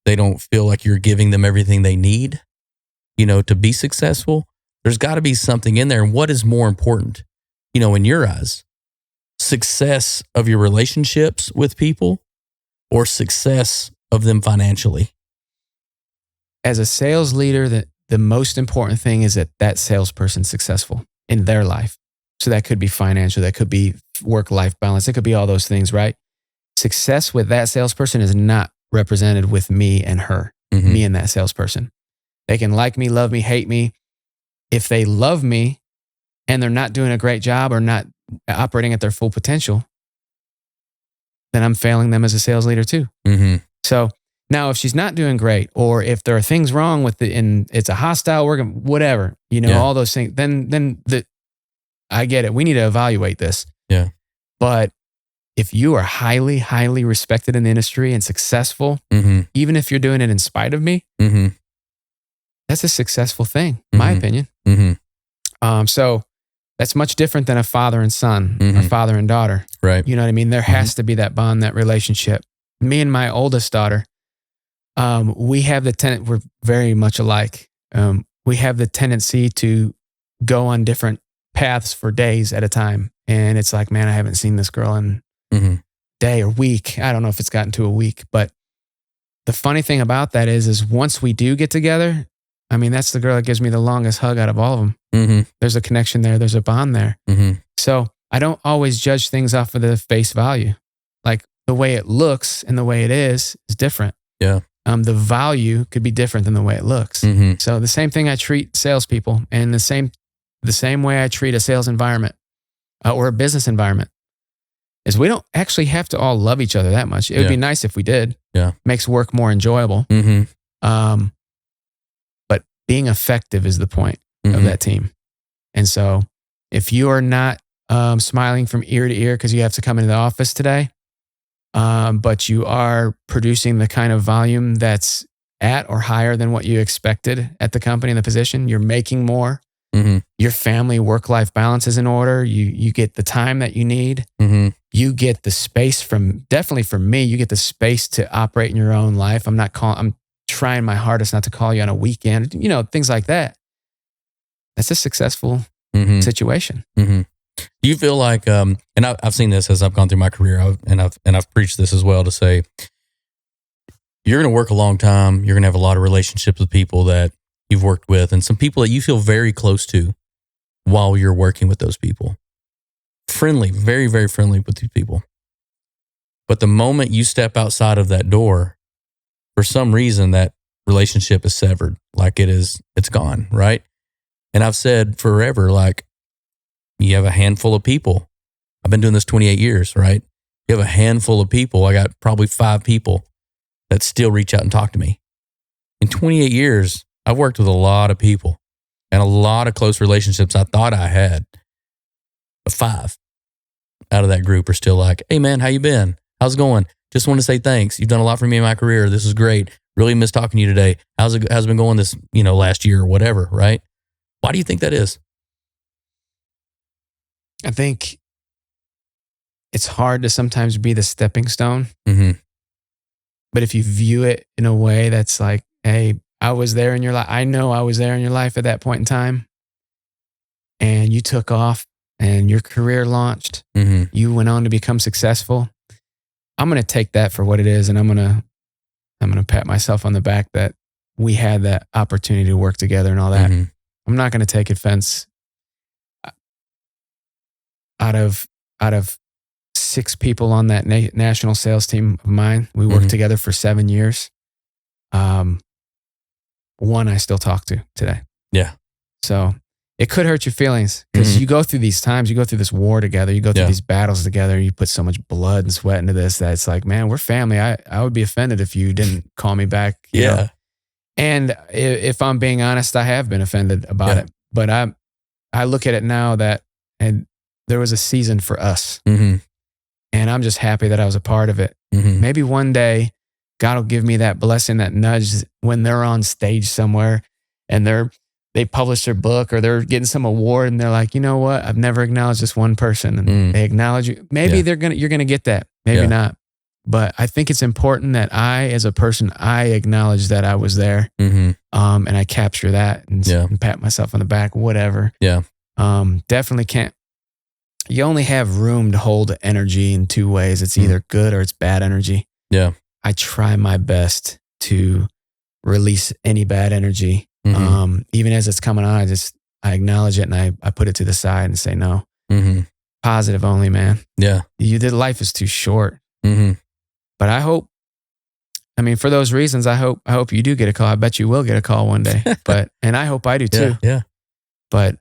they don't feel like you're giving them everything they need, to be successful? There's got to be something in there. And what is more important, in your eyes? Success of your relationships with people or success of them financially? As a sales leader, the most important thing is that salesperson's successful in their life. So that could be financial, that could be work-life balance, it could be all those things, right? Success with that salesperson is not represented with me and her, me and that salesperson. They can like me, love me, hate me. If they love me and they're not doing a great job or not operating at their full potential, then I'm failing them as a sales leader too. So now if she's not doing great, or if there are things wrong with it and it's a hostile work, whatever, all those things, then I get it. We need to evaluate this. Yeah. But if you are highly, highly respected in the industry and successful, even if you're doing it in spite of me, that's a successful thing, in my opinion. So that's much different than a father and son or father and daughter. Right. You know what I mean? There has to be that bond, that relationship. Me and my oldest daughter, we have we're very much alike. We have the tendency to go on different paths for days at a time. And it's like, man, I haven't seen this girl in day or week. I don't know if it's gotten to a week, but the funny thing about that is once we do get together, I mean, that's the girl that gives me the longest hug out of all of them. There's a connection there. There's a bond there. So I don't always judge things off of the face value. Like the way it looks and the way it is different. Yeah. The value could be different than the way it looks. So the same thing I treat salespeople, and the same way I treat a sales environment or a business environment, is we don't actually have to all love each other that much. It would be nice if we did. Yeah. Makes work more enjoyable. But being effective is the point of that team. And so if you are not smiling from ear to ear because you have to come into the office today, but you are producing the kind of volume that's at or higher than what you expected at the company and the position, you're making more. Your family work-life balance is in order. You get the time that you need. You get the space definitely for me, you get the space to operate in your own life. I'm trying my hardest not to call you on a weekend, things like that. That's a successful situation. Do you feel like, and I've seen this as I've gone through my career, and I've preached this as well, to say, you're going to work a long time. You're going to have a lot of relationships with people that you've worked with, and some people that you feel very close to while you're working with those people. Friendly, very, very friendly with these people. But the moment you step outside of that door, for some reason, that relationship is severed. Like it's gone, right? And I've said forever, like, you have a handful of people. I've been doing this 28 years, right? You have a handful of people. I got probably 5 people that still reach out and talk to me. In 28 years, I've worked with a lot of people and a lot of close relationships I thought I had. But 5 out of that group are still like, hey man, how you been? How's it going? Just want to say thanks. You've done a lot for me in my career. This is great. Really miss talking to you today. How's it been going this, last year or whatever, right? Why do you think that is? I think it's hard to sometimes be the stepping stone. But if you view it in a way that's like, hey, I was there in your life. I know I was there in your life at that point in time. And you took off and your career launched. You went on to become successful. I'm going to take that for what it is. And I'm going to pat myself on the back that we had that opportunity to work together and all that. I'm not going to take offense out of 6 people on that national sales team of mine. We worked together for 7 years. One I still talk to today. Yeah. So it could hurt your feelings because you go through these times, you go through this war together, you go through these battles together, you put so much blood and sweat into this that it's like, man, we're family. I would be offended if you didn't call me back. You know? And if I'm being honest, I have been offended about it. But I look at it now that, and there was a season for us. And I'm just happy that I was a part of it. Maybe one day God will give me that blessing, that nudge when they're on stage somewhere and they publish their book or they're getting some award and they're like, you know what? I've never acknowledged this one person, and they acknowledge you. Maybe you're going to get that. Maybe not. But I think it's important that I, as a person, I acknowledge that I was there. And I capture that and pat myself on the back, whatever. Definitely can't. You only have room to hold energy in 2 ways. It's either good or it's bad energy. I try my best to release any bad energy. Even as it's coming on, I acknowledge it and I put it to the side and say, no, positive only, man. Life is too short. But I hope, for those reasons, I hope you do get a call. I bet you will get a call one day, and I hope I do too. But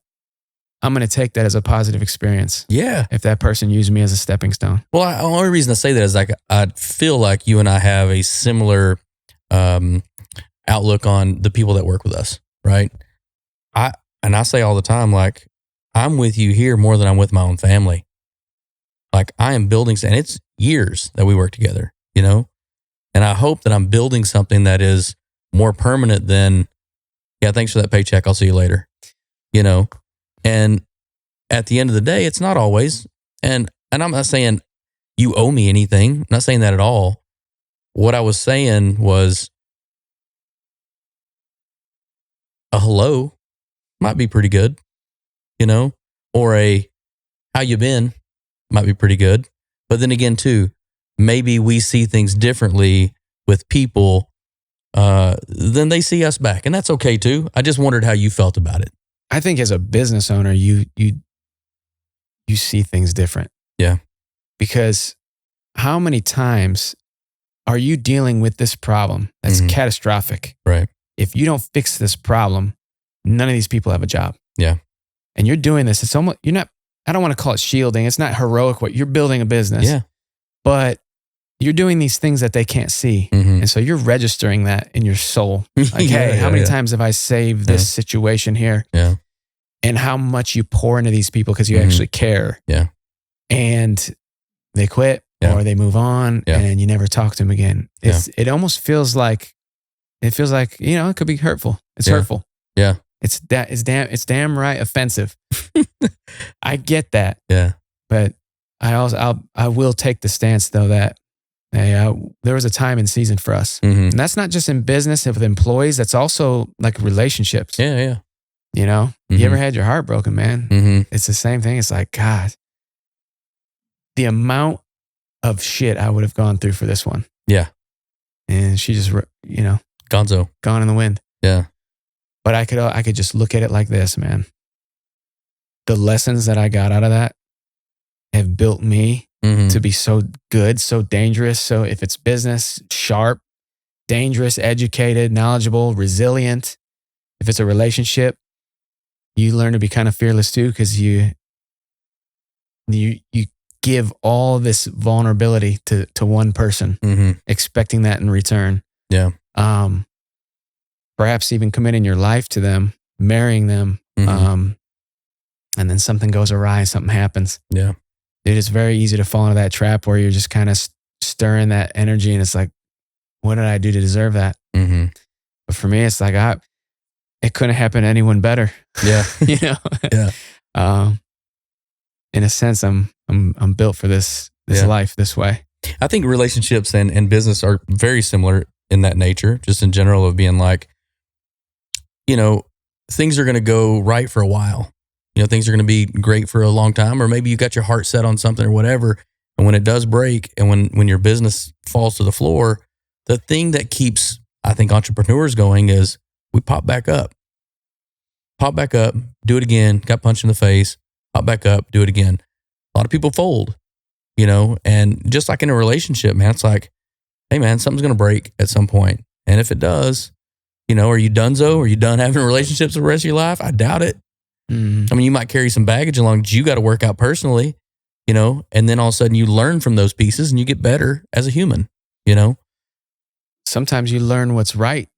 I'm going to take that as a positive experience. If that person used me as a stepping stone. Well, the only reason I say that is like, I feel like you and I have a similar, outlook on the people that work with us. Right. I say all the time, like, I'm with you here more than I'm with my own family. Like, I am building, and it's years that we work together, you know? And I hope that I'm building something that is more permanent than, thanks for that paycheck, I'll see you later, you know? And at the end of the day, it's not always. And I'm not saying you owe me anything. I'm not saying that at all. What I was saying was a hello might be pretty good, you know, or a how you been might be pretty good. But then again, too, maybe we see things differently with people than they see us back. And that's okay, too. I just wondered how you felt about it. I think as a business owner, you see things different. Because how many times are you dealing with this problem that's catastrophic? Right. If you don't fix this problem, none of these people have a job. And you're doing this. It's almost, you're not, I don't want to call it shielding. It's not heroic. What you're building a business. But you're doing these things that they can't see. And so you're registering that in your soul. Like, hey, how many times have I saved this situation here? And how much you pour into these people because you actually care. And they quit or they move on and you never talk to them again. It almost feels like, you know, it could be hurtful. It's hurtful. It's damn right offensive. I get that. But I will take the stance though that there was a time and season for us. And that's not just in business and with employees. That's also like relationships. You know, you ever had your heart broken, man? It's the same thing. It's like, God, the amount of shit I would have gone through for this one. And she just, you know, gone in the wind. But I could just look at it like this, man. The lessons that I got out of that have built me to be so good, so dangerous. So if it's business, sharp, dangerous, educated, knowledgeable, resilient. If it's a relationship, you learn to be kind of fearless too, because you give all this vulnerability to one person, expecting that in return. Perhaps even committing your life to them, marrying them, and then something goes awry, something happens. It is very easy to fall into that trap where you're just kind of stirring that energy, and it's like, what did I do to deserve that? But for me, it's like it couldn't happen to anyone better. You know. In a sense, I'm built for this life this way. I think relationships and business are very similar in that nature, just in general of being like, you know, things are going to go right for a while. You know, things are going to be great for a long time, or maybe you got your heart set on something or whatever. And when it does break and when your business falls to the floor, the thing that keeps, I think, entrepreneurs going is we pop back up, do it again, got punched in the face, pop back up, do it again. A lot of people fold. and just like in a relationship, man, it's like, hey man, something's going to break at some point. And if it does, are you donezo? Are you done having relationships the rest of your life? I doubt it. Mm. I mean, you might carry some baggage along that you got to work out personally, and then all of a sudden you learn from those pieces and you get better as a human, Sometimes you learn what's right.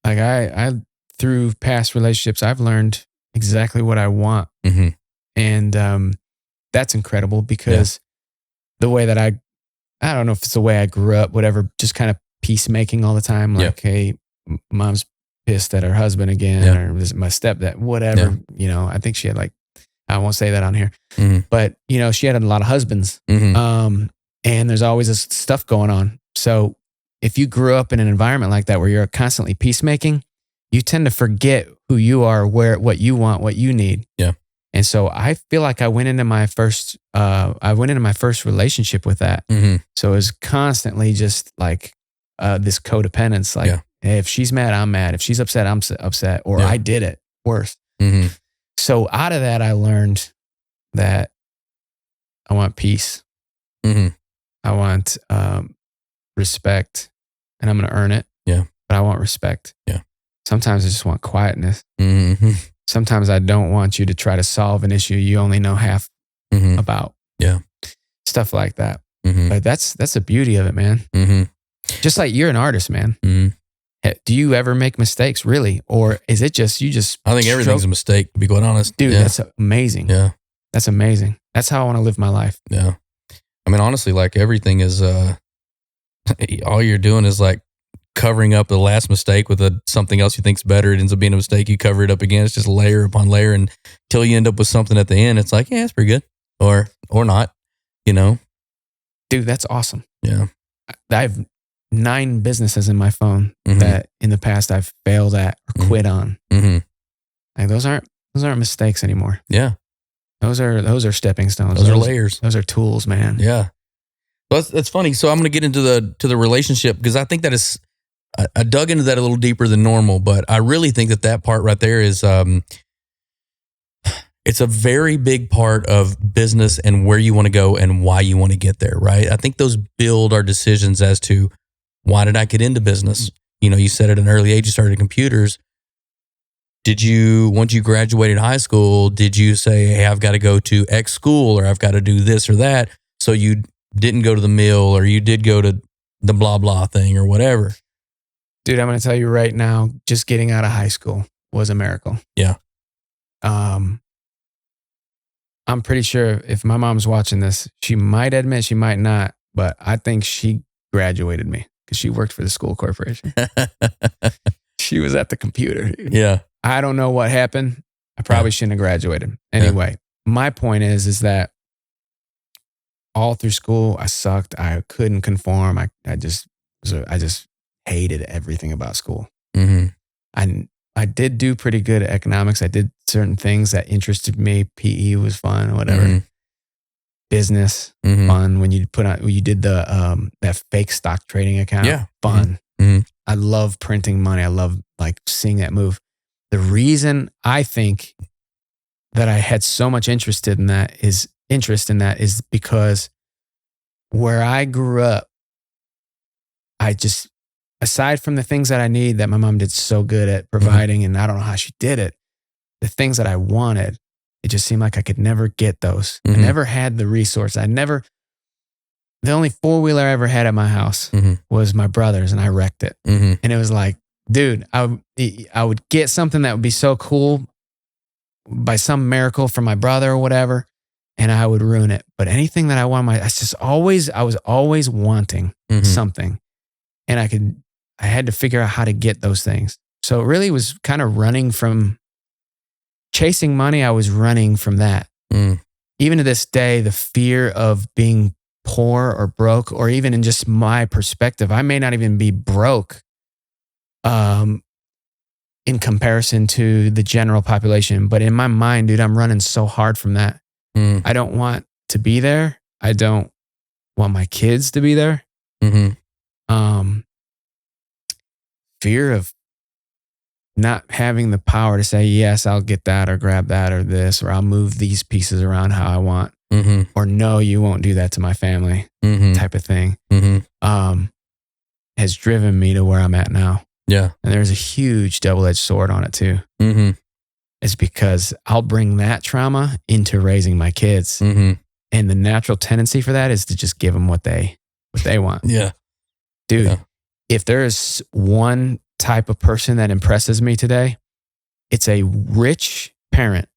Like I through past relationships, I've learned exactly what I want. Mm-hmm. And that's incredible because the way that I don't know if it's the way I grew up, whatever, just kind of peacemaking all the time. Like, hey, mom's pissed at her husband again, or this is my stepdad, whatever. I think she had I won't say that on here, but she had a lot of husbands, and there's always this stuff going on. So if you grew up in an environment like that where you're constantly peacemaking, you tend to forget who you are, what you want, what you need. Yeah. And so I feel like I went into my first relationship with that. So it was constantly just like this codependence. Like, hey, if she's mad, I'm mad. If she's upset, I'm upset. Or I did it worse. So out of that, I learned that I want peace. I want respect, and I'm going to earn it. Yeah. But I want respect. Yeah. Sometimes I just want quietness. Sometimes I don't want you to try to solve an issue you only know half about. Yeah. Stuff like that. But that's the beauty of it, man. Just like you're an artist, man. Do you ever make mistakes, really? Or is it just, I think everything's a mistake, to be quite honest. Dude, that's amazing. Yeah. That's amazing. That's how I want to live my life. Yeah. I mean, honestly, like everything is, all you're doing is like covering up the last mistake with something else you think's better. It ends up being a mistake. You cover it up again. It's just layer upon layer until you end up with something at the end. It's like, yeah, it's pretty good. Or not, Dude, that's awesome. Yeah. I have 9 businesses in my phone that in the past I've failed at or quit on. Like those aren't mistakes anymore. Yeah. Those are stepping stones. Those are layers. Those are tools, man. Yeah. Well, that's funny. So I'm going to get into the relationship because I think that is, I dug into that a little deeper than normal, but I really think that part right there is, it's a very big part of business and where you want to go and why you want to get there, right? I think those build our decisions as to why did I get into business? You said at an early age, you started computers. Once you graduated high school, did you say, hey, I've got to go to X school or I've got to do this or that? So you didn't go to the mill or you did go to the blah, blah thing or whatever. Dude, I'm going to tell you right now, just getting out of high school was a miracle. Yeah. I'm pretty sure if my mom's watching this, she might admit, she might not, but I think she graduated me because she worked for the school corporation. She was at the computer. Yeah. I don't know what happened. I probably shouldn't have graduated. Anyway, my point is that all through school, I sucked. I couldn't conform. I just hated everything about school. I did do pretty good at economics. I did certain things that interested me. PE was fun, whatever. Business, fun. When you did the that fake stock trading account, fun. I love printing money. I love like seeing that move. The reason I think that I had so much interest in that is because where I grew up, I just, aside from the things that I need that my mom did so good at providing, and I don't know how she did it, the things that I wanted, it just seemed like I could never get those. I never had the resource. The only 4-wheeler I ever had at my house was my brother's, and I wrecked it. And it was like, dude, I would get something that would be so cool by some miracle from my brother or whatever, and I would ruin it. But anything that I wanted, I was always wanting something, and I had to figure out how to get those things. So it really was kind of running from chasing money. I was running from that. Even to this day, the fear of being poor or broke, or even in just my perspective, I may not even be broke in comparison to the general population. But in my mind, dude, I'm running so hard from that. I don't want to be there. I don't want my kids to be there. Fear of not having the power to say, yes, I'll get that or grab that or this, or I'll move these pieces around how I want. or no, you won't do that to my family type of thing, has driven me to where I'm at now. Yeah. And there's a huge double-edged sword on it too. It's because I'll bring that trauma into raising my kids. And the natural tendency for that is to just give them what they want. Yeah. Dude, if there's one type of person that impresses me today, it's a rich parent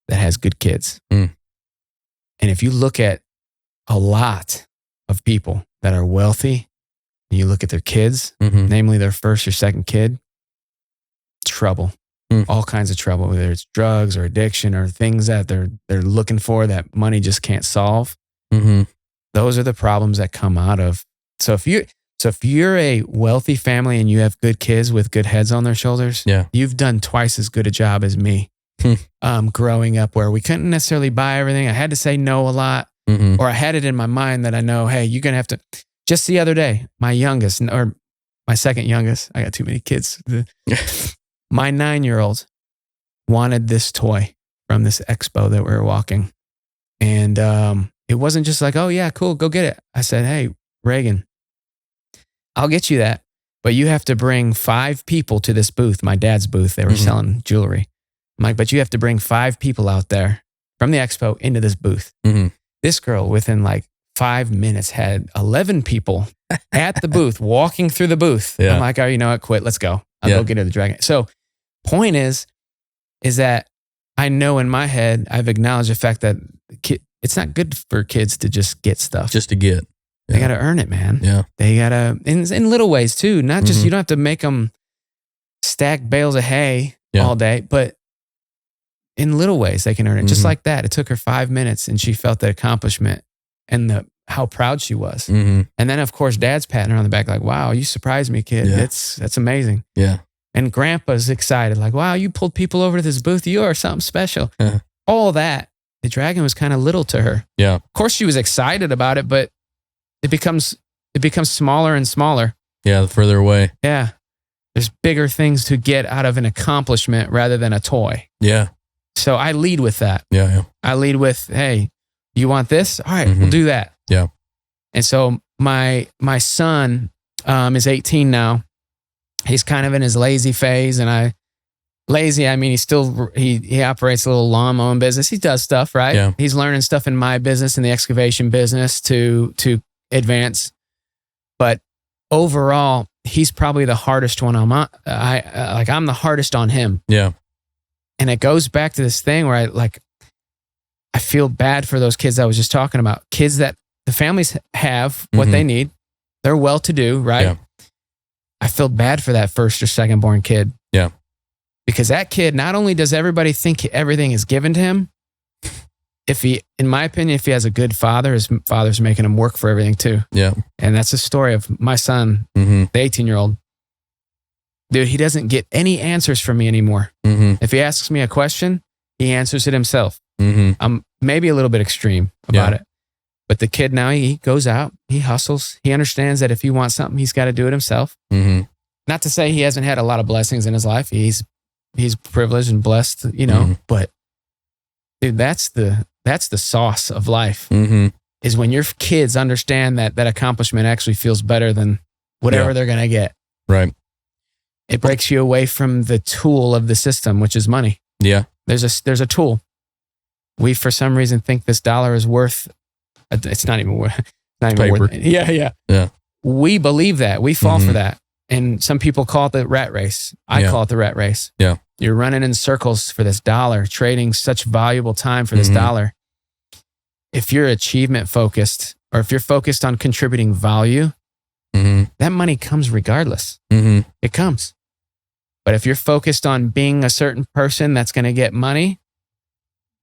that has good kids. And if you look at a lot of people that are wealthy, and you look at their kids, namely their first or second kid, trouble. All kinds of trouble, whether it's drugs or addiction or things that they're looking for that money just can't solve. Those are the problems that come out of. So if you're a wealthy family and you have good kids with good heads on their shoulders, you've done twice as good a job as me. Growing up where we couldn't necessarily buy everything. I had to say no a lot, or I had it in my mind that I know, hey, you're gonna have to. Just the other day, my youngest or my second youngest, I got too many kids. My 9-year-old wanted this toy from this expo that we were walking. And it wasn't just like, oh, yeah, cool, go get it. I said, hey, Reagan, I'll get you that. But you have to bring 5 people to this booth, my dad's booth. They were selling jewelry. I'm like, but you have to bring 5 people out there from the expo into this booth. This girl, within like 5 minutes, had 11 people at the booth, walking through the booth. I'm like, oh, you know what, quit, let's go. I'll go get her the dragon. So point is that I know in my head, I've acknowledged the fact that it's not good for kids to just get stuff. Just to get. They got to earn it, man. They got to, in little ways too, not just, you don't have to make them stack bales of hay all day, but in little ways they can earn it. Just like that. It took her 5 minutes and she felt that accomplishment and how proud she was. And then of course, dad's patting her on the back like, wow, you surprised me, kid. That's amazing. And grandpa's excited, like, wow, you pulled people over to this booth. You are something special. All that, the dragon was kind of little to her. Of course, she was excited about it, but it becomes smaller and smaller. The further away. There's bigger things to get out of an accomplishment rather than a toy. So I lead with that. I lead with, hey, you want this? All right, we'll do that. And so my son is 18 now. He's kind of in his lazy phase, and I mean, he operates a little lawn mowing business. He does stuff, right? He's learning stuff in my business, in the excavation business to advance. But overall, he's probably the hardest one I'm the hardest on him. And it goes back to this thing where I feel bad for those kids I was just talking about. Kids that the families have what they need. They're well-to-do, right? I feel bad for that first or second born kid. Because that kid, not only does everybody think everything is given to him, in my opinion, if he has a good father, his father's making him work for everything too. And that's the story of my son, the 18-year-old. Dude, he doesn't get any answers from me anymore. If he asks me a question, he answers it himself. I'm maybe a little bit extreme about it. But the kid now, he goes out, he hustles. He understands that if he wants something, he's got to do it himself. Not to say he hasn't had a lot of blessings in his life. He's privileged and blessed, but dude, that's the sauce of life is when your kids understand that accomplishment actually feels better than whatever they're going to get. Right. It breaks you away from the tool of the system, which is money. There's a tool. We, for some reason, think this dollar is worth. It's not even worth. Worth it. Yeah. We believe that. We fall for that. And some people call it the rat race. I call it the rat race. You're running in circles for this dollar, trading such valuable time for this dollar. If you're achievement focused, or if you're focused on contributing value, that money comes regardless. It comes. But if you're focused on being a certain person that's going to get money,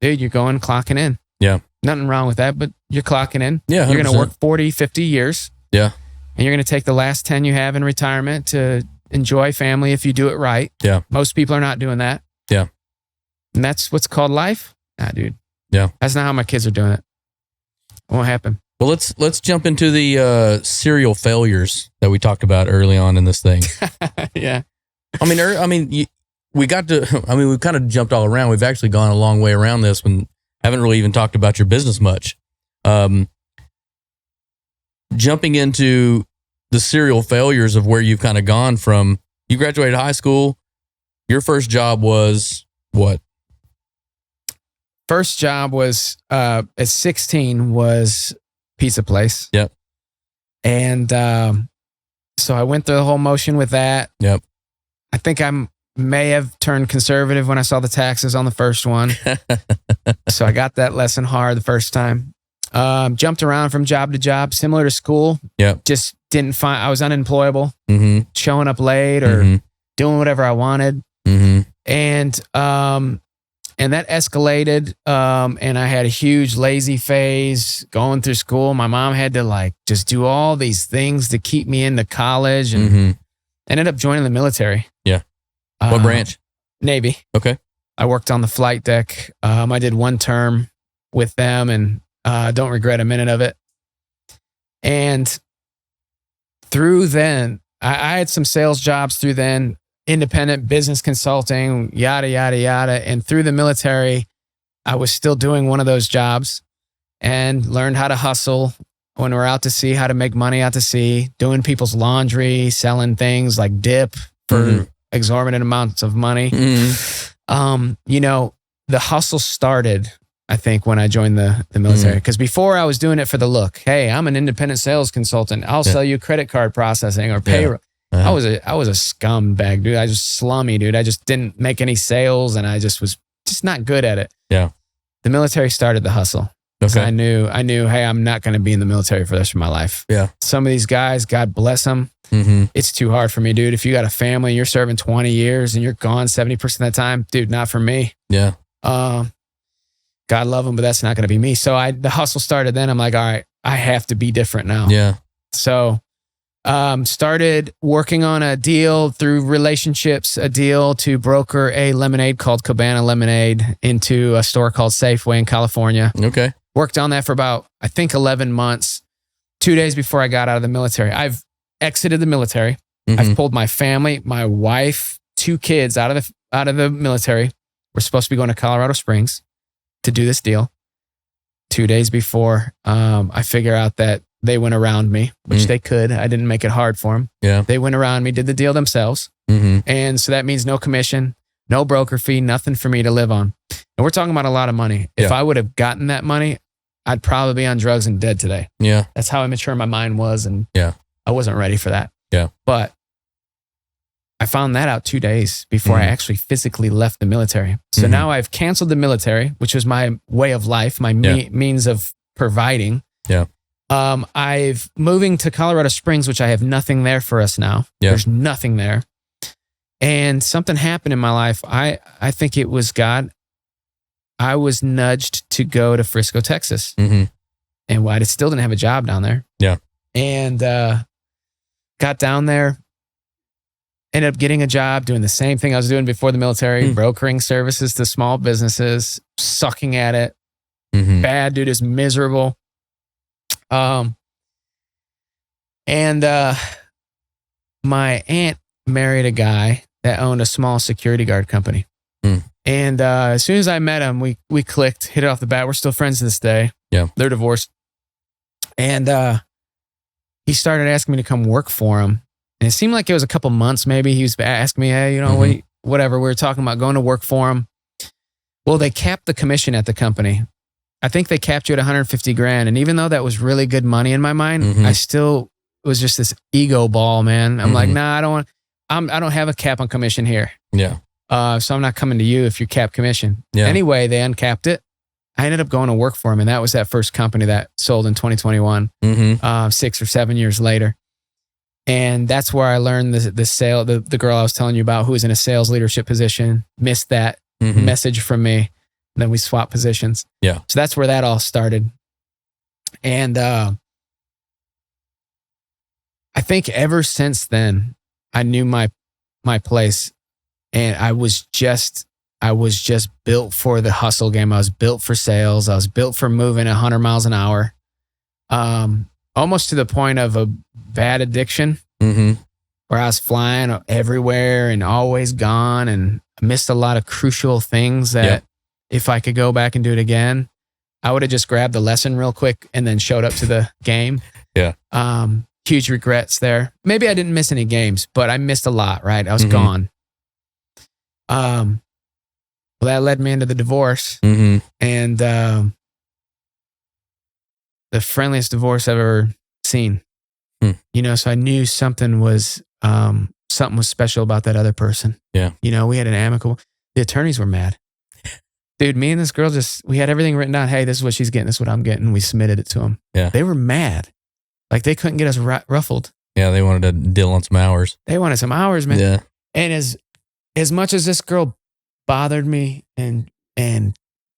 dude, you're going clocking in. Nothing wrong with that, but you're clocking in. You're going to work 40, 50 years. And you're going to take the last 10 you have in retirement to enjoy family if you do it right. Most people are not doing that. And that's what's called life? Nah, dude. That's not how my kids are doing it. It won't happen. Well, let's jump into the serial failures that we talked about early on in this thing. We kind of jumped all around. We've actually gone a long way around this when haven't really even talked about your business much. Um, jumping into the serial failures of where you've kind of gone from, you graduated high school. Your first job was what? First job was at 16 was pizza place. Yep. And so I went through the whole motion with that. Yep. I think I may have turned conservative when I saw the taxes on the first one. So I got that lesson hard the first time. Jumped around from job to job, similar to school. Yep. Just didn't find, I was unemployable, Mm-hmm. showing up late or doing whatever I wanted. Mm-hmm. And that escalated. And I had a huge lazy phase going through school. My mom had to like just do all these things to keep me into college, and ended up joining the military. Yeah. What branch? Navy. Okay. I worked on the flight deck. I did one term with them, and don't regret a minute of it. And through then, I had some sales jobs through then, independent business consulting, yada, yada, yada. And through the military, I was still doing one of those jobs and learned how to hustle when we're out to sea, how to make money out to sea, doing people's laundry, selling things like dip for exorbitant amounts of money. You know, the hustle started, I think, when I joined the military, because before I was doing it for the look. Hey, I'm an independent sales consultant. I'll sell you credit card processing or payroll. I was a scumbag, dude. I was just slummy, dude. I just didn't make any sales, and I just was just not good at it. Yeah. The military started the hustle. Okay. I knew, hey, I'm not going to be in the military for the rest of my life. Yeah. Some of these guys, God bless them. It's too hard for me, dude. If you got a family, you're serving 20 years and you're gone 70% of the time, dude, not for me. Yeah. God love them, but that's not going to be me. So the hustle started then. I'm like, all right, I have to be different now. Yeah. So started working on a deal through relationships, a deal to broker a lemonade called Cabana Lemonade into a store called Safeway in California. Okay. Worked on that for about, I think, 11 months, 2 days before I got out of the military. I've exited the military. I've pulled my family, my wife, 2 kids out of the military. We're supposed to be going to Colorado Springs to do this deal. 2 days before, I figure out that they went around me, which they could. I didn't make it hard for them. Yeah. They went around me, did the deal themselves. And so that means no commission, no broker fee, nothing for me to live on. And we're talking about a lot of money. If I would have gotten that money, I'd probably be on drugs and dead today. Yeah. That's how immature my mind was. And yeah, I wasn't ready for that. Yeah. But I found that out 2 days before I actually physically left the military. So now I've canceled the military, which was my way of life, my means of providing. Yeah. I've moving to Colorado Springs, which I have nothing there for us now. Yeah. There's nothing there. And something happened in my life. I think it was God. I was nudged to go to Frisco, Texas. And I still didn't have a job down there. Yeah. And got down there, ended up getting a job doing the same thing I was doing before the military, brokering services to small businesses, sucking at it. Bad, dude, is miserable. And my aunt married a guy that owned a small security guard company. And as soon as I met him, we clicked, hit it off the bat. We're still friends to this day. Yeah. They're divorced. And he started asking me to come work for him. And it seemed like it was a couple months maybe. He was asking me, hey, you know, whatever. We were talking about going to work for him. Well, they capped the commission at the company. I think they capped you at 150 grand. And even though that was really good money in my mind, I still was just this ego ball, man. I'm like, nah, I don't have a cap on commission here. Yeah. So I'm not coming to you if you cap commission. Yeah. Anyway, they uncapped it. I ended up going to work for him. And that was that first company that sold in 2021, 6 or 7 years later. And that's where I learned the sale, the girl I was telling you about who was in a sales leadership position, missed that message from me. And then we swapped positions. Yeah. So that's where that all started. And I think ever since then, I knew my place. And I was just built for the hustle game. I was built for sales. I was built for moving 100 miles an hour. Almost to the point of a bad addiction where I was flying everywhere and always gone, and I missed a lot of crucial things that if I could go back and do it again, I would have just grabbed the lesson real quick and then showed up to the game. Yeah. Huge regrets there. Maybe I didn't miss any games, but I missed a lot, right? I was gone. Well, that led me into the divorce. And the friendliest divorce I've ever seen. You know, so I knew something was special about that other person. Yeah. You know, we had an amicable. The attorneys were mad. Dude, me and this girl we had everything written down. Hey, this is what she's getting. This is what I'm getting. We submitted it to them. Yeah. They were mad. Like they couldn't get us ruffled. Yeah, they wanted to deal on some hours. They wanted some hours, man. Yeah. And as much as this girl bothered me and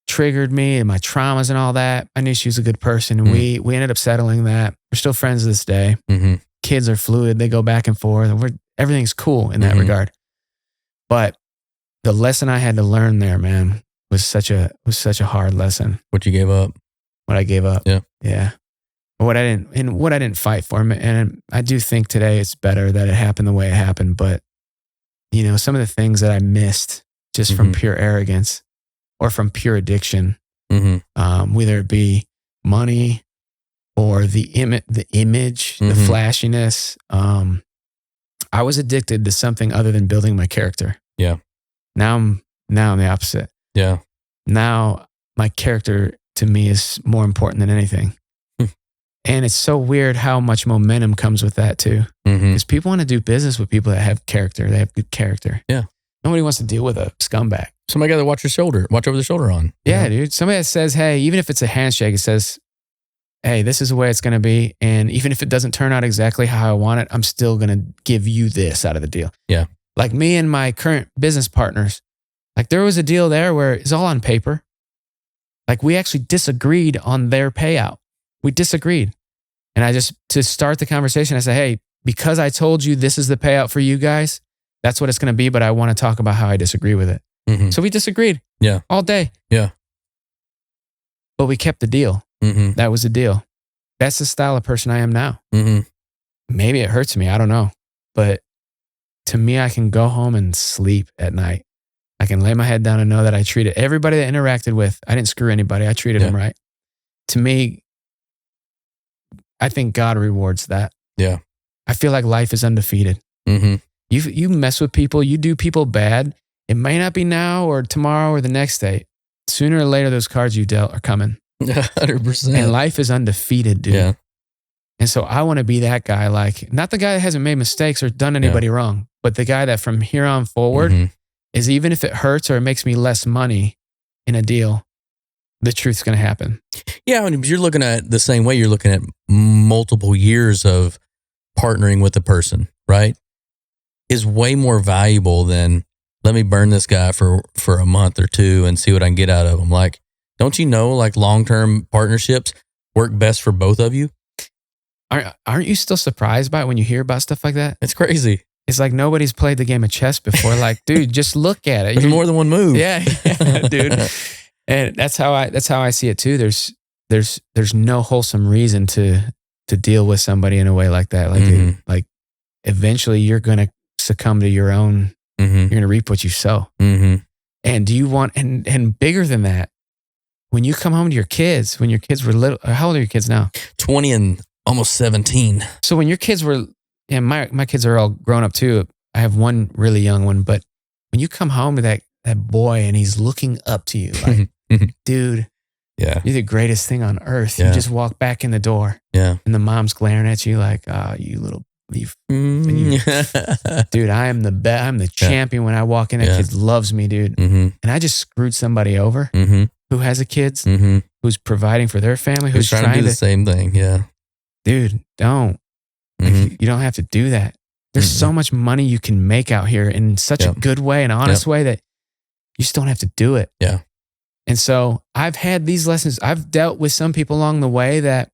triggered me and my traumas and all that, I knew she was a good person. And we ended up settling that. We're still friends to this day. Kids are fluid. They go back and forth. And everything's cool in that regard. But the lesson I had to learn there, man, was such a hard lesson. What you gave up? What I gave up. Yeah. Yeah. What I didn't fight for. And I do think today it's better that it happened the way it happened. But, you know, some of the things that I missed just from pure arrogance or from pure addiction, whether it be money or the image, the flashiness. I was addicted to something other than building my character. Yeah. Now I'm the opposite. Yeah. Now my character to me is more important than anything. And it's so weird how much momentum comes with that too. Because people want to do business with people that have character. They have good character. Yeah. Nobody wants to deal with a scumbag. Somebody got to watch over the shoulder on. Yeah, dude. Somebody that says, hey, even if it's a handshake, it says, hey, this is the way it's going to be. And even if it doesn't turn out exactly how I want it, I'm still going to give you this out of the deal. Yeah. Like me and my current business partners, like there was a deal there where it's all on paper. Like we actually disagreed on their payout. We disagreed. And to start the conversation, I said, hey, because I told you this is the payout for you guys, that's what it's going to be. But I want to talk about how I disagree with it. So we disagreed. Yeah. All day. Yeah. But we kept the deal. That was the deal. That's the style of person I am now. Maybe it hurts me. I don't know. But to me, I can go home and sleep at night. I can lay my head down and know that I treated everybody that I interacted with. I didn't screw anybody. I treated them right. To me, I think God rewards that. Yeah. I feel like life is undefeated. You mess with people, you do people bad. It may not be now or tomorrow or the next day. Sooner or later, those cards you dealt are coming. 100%. And life is undefeated, dude. Yeah. And so I want to be that guy, like, not the guy that hasn't made mistakes or done anybody wrong, but the guy that from here on forward is, even if it hurts or it makes me less money in a deal, the truth's going to happen. Yeah, I mean, you're looking at the same way. You're looking at multiple years of partnering with a person, right? Is way more valuable than, let me burn this guy for a month or two and see what I can get out of him. Like, don't you know, like long-term partnerships work best for both of you? Aren't you still surprised by it when you hear about stuff like that? It's crazy. It's like nobody's played the game of chess before. Like, dude, just look at it. There's more than one move. Yeah, dude. And that's how I see it too. There's no wholesome reason to deal with somebody in a way like that. Like, like eventually you're going to succumb to your own. You're going to reap what you sow. And do you want, and bigger than that, when you come home to your kids, when your kids were little, how old are your kids now? 20 and almost 17. So when your kids were, and my kids are all grown up too. I have one really young one, but when you come home to that boy and he's looking up to you like, dude, you're the greatest thing on earth. You just walk back in the door and the mom's glaring at you like, oh, you little, dude, I am the best. I'm the champion. When I walk in, that kid loves me, dude. And I just screwed somebody over who has a kids, who's providing for their family, who's trying to do the same thing. Yeah. Dude, don't. Like, you don't have to do that. There's so much money you can make out here in such a good way, an honest way, that you just don't have to do it. Yeah. And so I've had these lessons. I've dealt with some people along the way that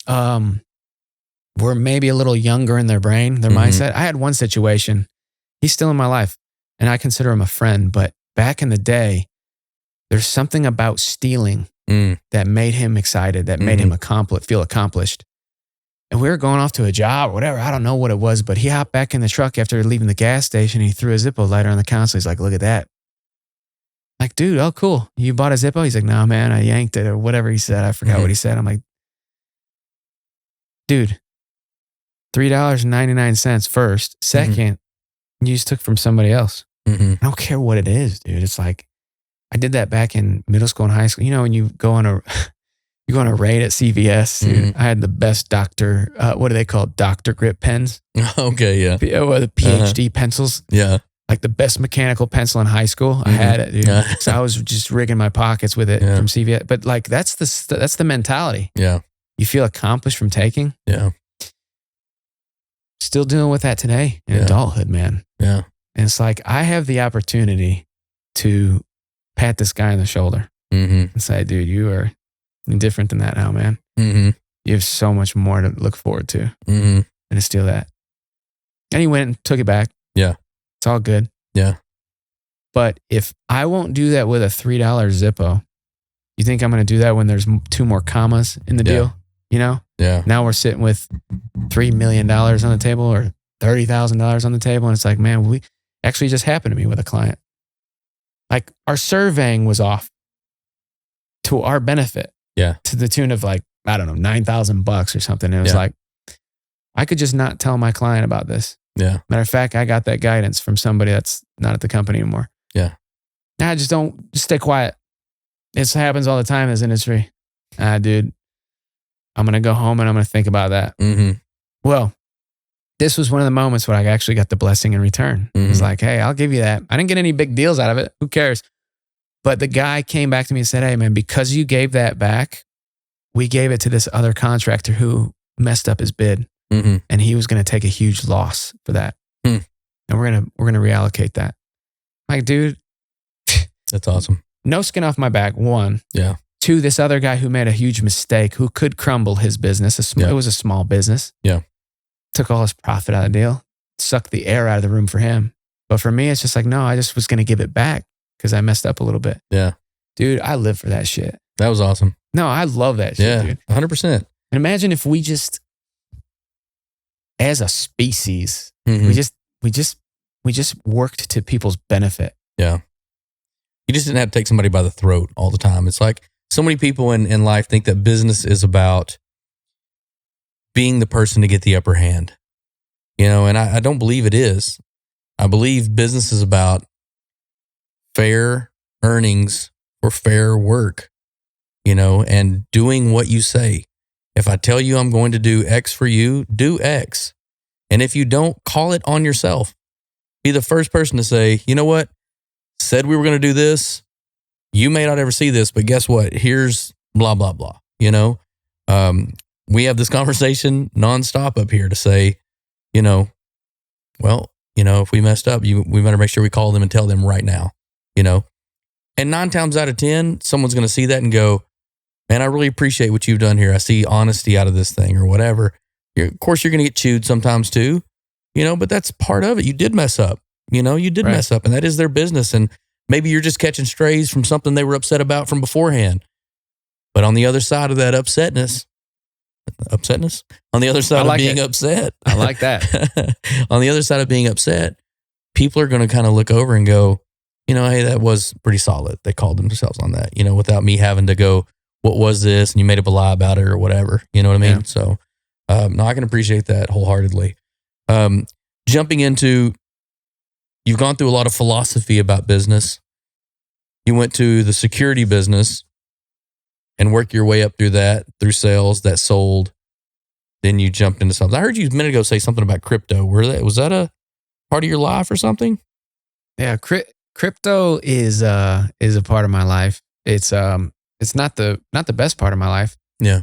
were maybe a little younger in their brain, their mindset. I had one situation. He's still in my life, and I consider him a friend. But back in the day, there's something about stealing that made him excited, that made him feel accomplished. And we were going off to a job or whatever. I don't know what it was, but he hopped back in the truck after leaving the gas station. And he threw a Zippo lighter on the console. He's like, look at that. Like, dude, oh, cool. You bought a Zippo? He's like, no, man, I yanked it or whatever he said. I forgot what he said. I'm like, dude, $3.99 first. Second, you just took from somebody else. I don't care what it is, dude. It's like, I did that back in middle school and high school. You know, when you go on a raid at CVS, dude, I had the best Dr. What do they call it? Dr. Grip pens? Okay, yeah. The PhD pencils. Yeah. Like the best mechanical pencil in high school. I had it, dude. So I was just rigging my pockets with it from CVS. But like, that's the mentality. Yeah. You feel accomplished from taking. Yeah. Still dealing with that today in adulthood, man. Yeah. And it's like, I have the opportunity to pat this guy on the shoulder and say, dude, you are different than that now, man. You have so much more to look forward to and to steal that. And he went and took it back. Yeah. It's all good. Yeah. But if I won't do that with a $3 Zippo, you think I'm going to do that when there's 2 more commas in the deal? You know? Yeah. Now we're sitting with $3 million on the table or $30,000 on the table. And it's like, man, we actually just happened to me with a client. Like our surveying was off to our benefit. Yeah. To the tune of like, I don't know, $9,000 or something. And it was like, I could just not tell my client about this. Yeah. Matter of fact, I got that guidance from somebody that's not at the company anymore. Yeah. Nah, just stay quiet. This happens all the time in this industry. Dude, I'm going to go home and I'm going to think about that. Well, this was one of the moments where I actually got the blessing in return. It was like, hey, I'll give you that. I didn't get any big deals out of it. Who cares? But the guy came back to me and said, hey, man, because you gave that back, we gave it to this other contractor who messed up his bid. And he was going to take a huge loss for that. And we're going to reallocate that. Like, dude. That's awesome. No skin off my back, 1. Yeah. 2, this other guy who made a huge mistake, who could crumble his business. It was a small business. Yeah. Took all his profit out of the deal. Sucked the air out of the room for him. But for me, it's just like, no, I just was going to give it back because I messed up a little bit. Yeah. Dude, I live for that shit. That was awesome. No, I love that shit, dude. 100%. And imagine if we just, as a species, we just worked to people's benefit. Yeah. You just didn't have to take somebody by the throat all the time. It's like so many people in life think that business is about being the person to get the upper hand. You know, and I don't believe it is. I believe business is about fair earnings for fair work, you know, and doing what you say. If I tell you I'm going to do X for you, do X. And if you don't, call it on yourself. Be the first person to say, you know what? Said we were going to do this. You may not ever see this, but guess what? Here's blah, blah, blah. You know, we have this conversation nonstop up here to say, you know, well, you know, if we messed up, we better make sure we call them and tell them right now, you know. And 9 times out of 10, someone's going to see that and go, man, I really appreciate what you've done here. I see honesty out of this thing or whatever. Of course, you're going to get chewed sometimes too, you know, but that's part of it. You did mess up, you know, you did mess up, and that is their business. And maybe you're just catching strays from something they were upset about from beforehand. But on the other side of that upsetness, on the other side of being upset. I like that. On the other side of being upset, people are going to kind of look over and go, you know, hey, that was pretty solid. They called themselves on that, you know, without me having to go, what was this? And you made up a lie about it or whatever. You know what I mean? Yeah. So, no, I can appreciate that wholeheartedly. Jumping into, you've gone through a lot of philosophy about business. You went to the security business and worked your way up through that, through sales that sold. Then you jumped into something. I heard you a minute ago say something about crypto. Was that a part of your life or something? Yeah, crypto is a part of my life. It's not the best part of my life. Yeah.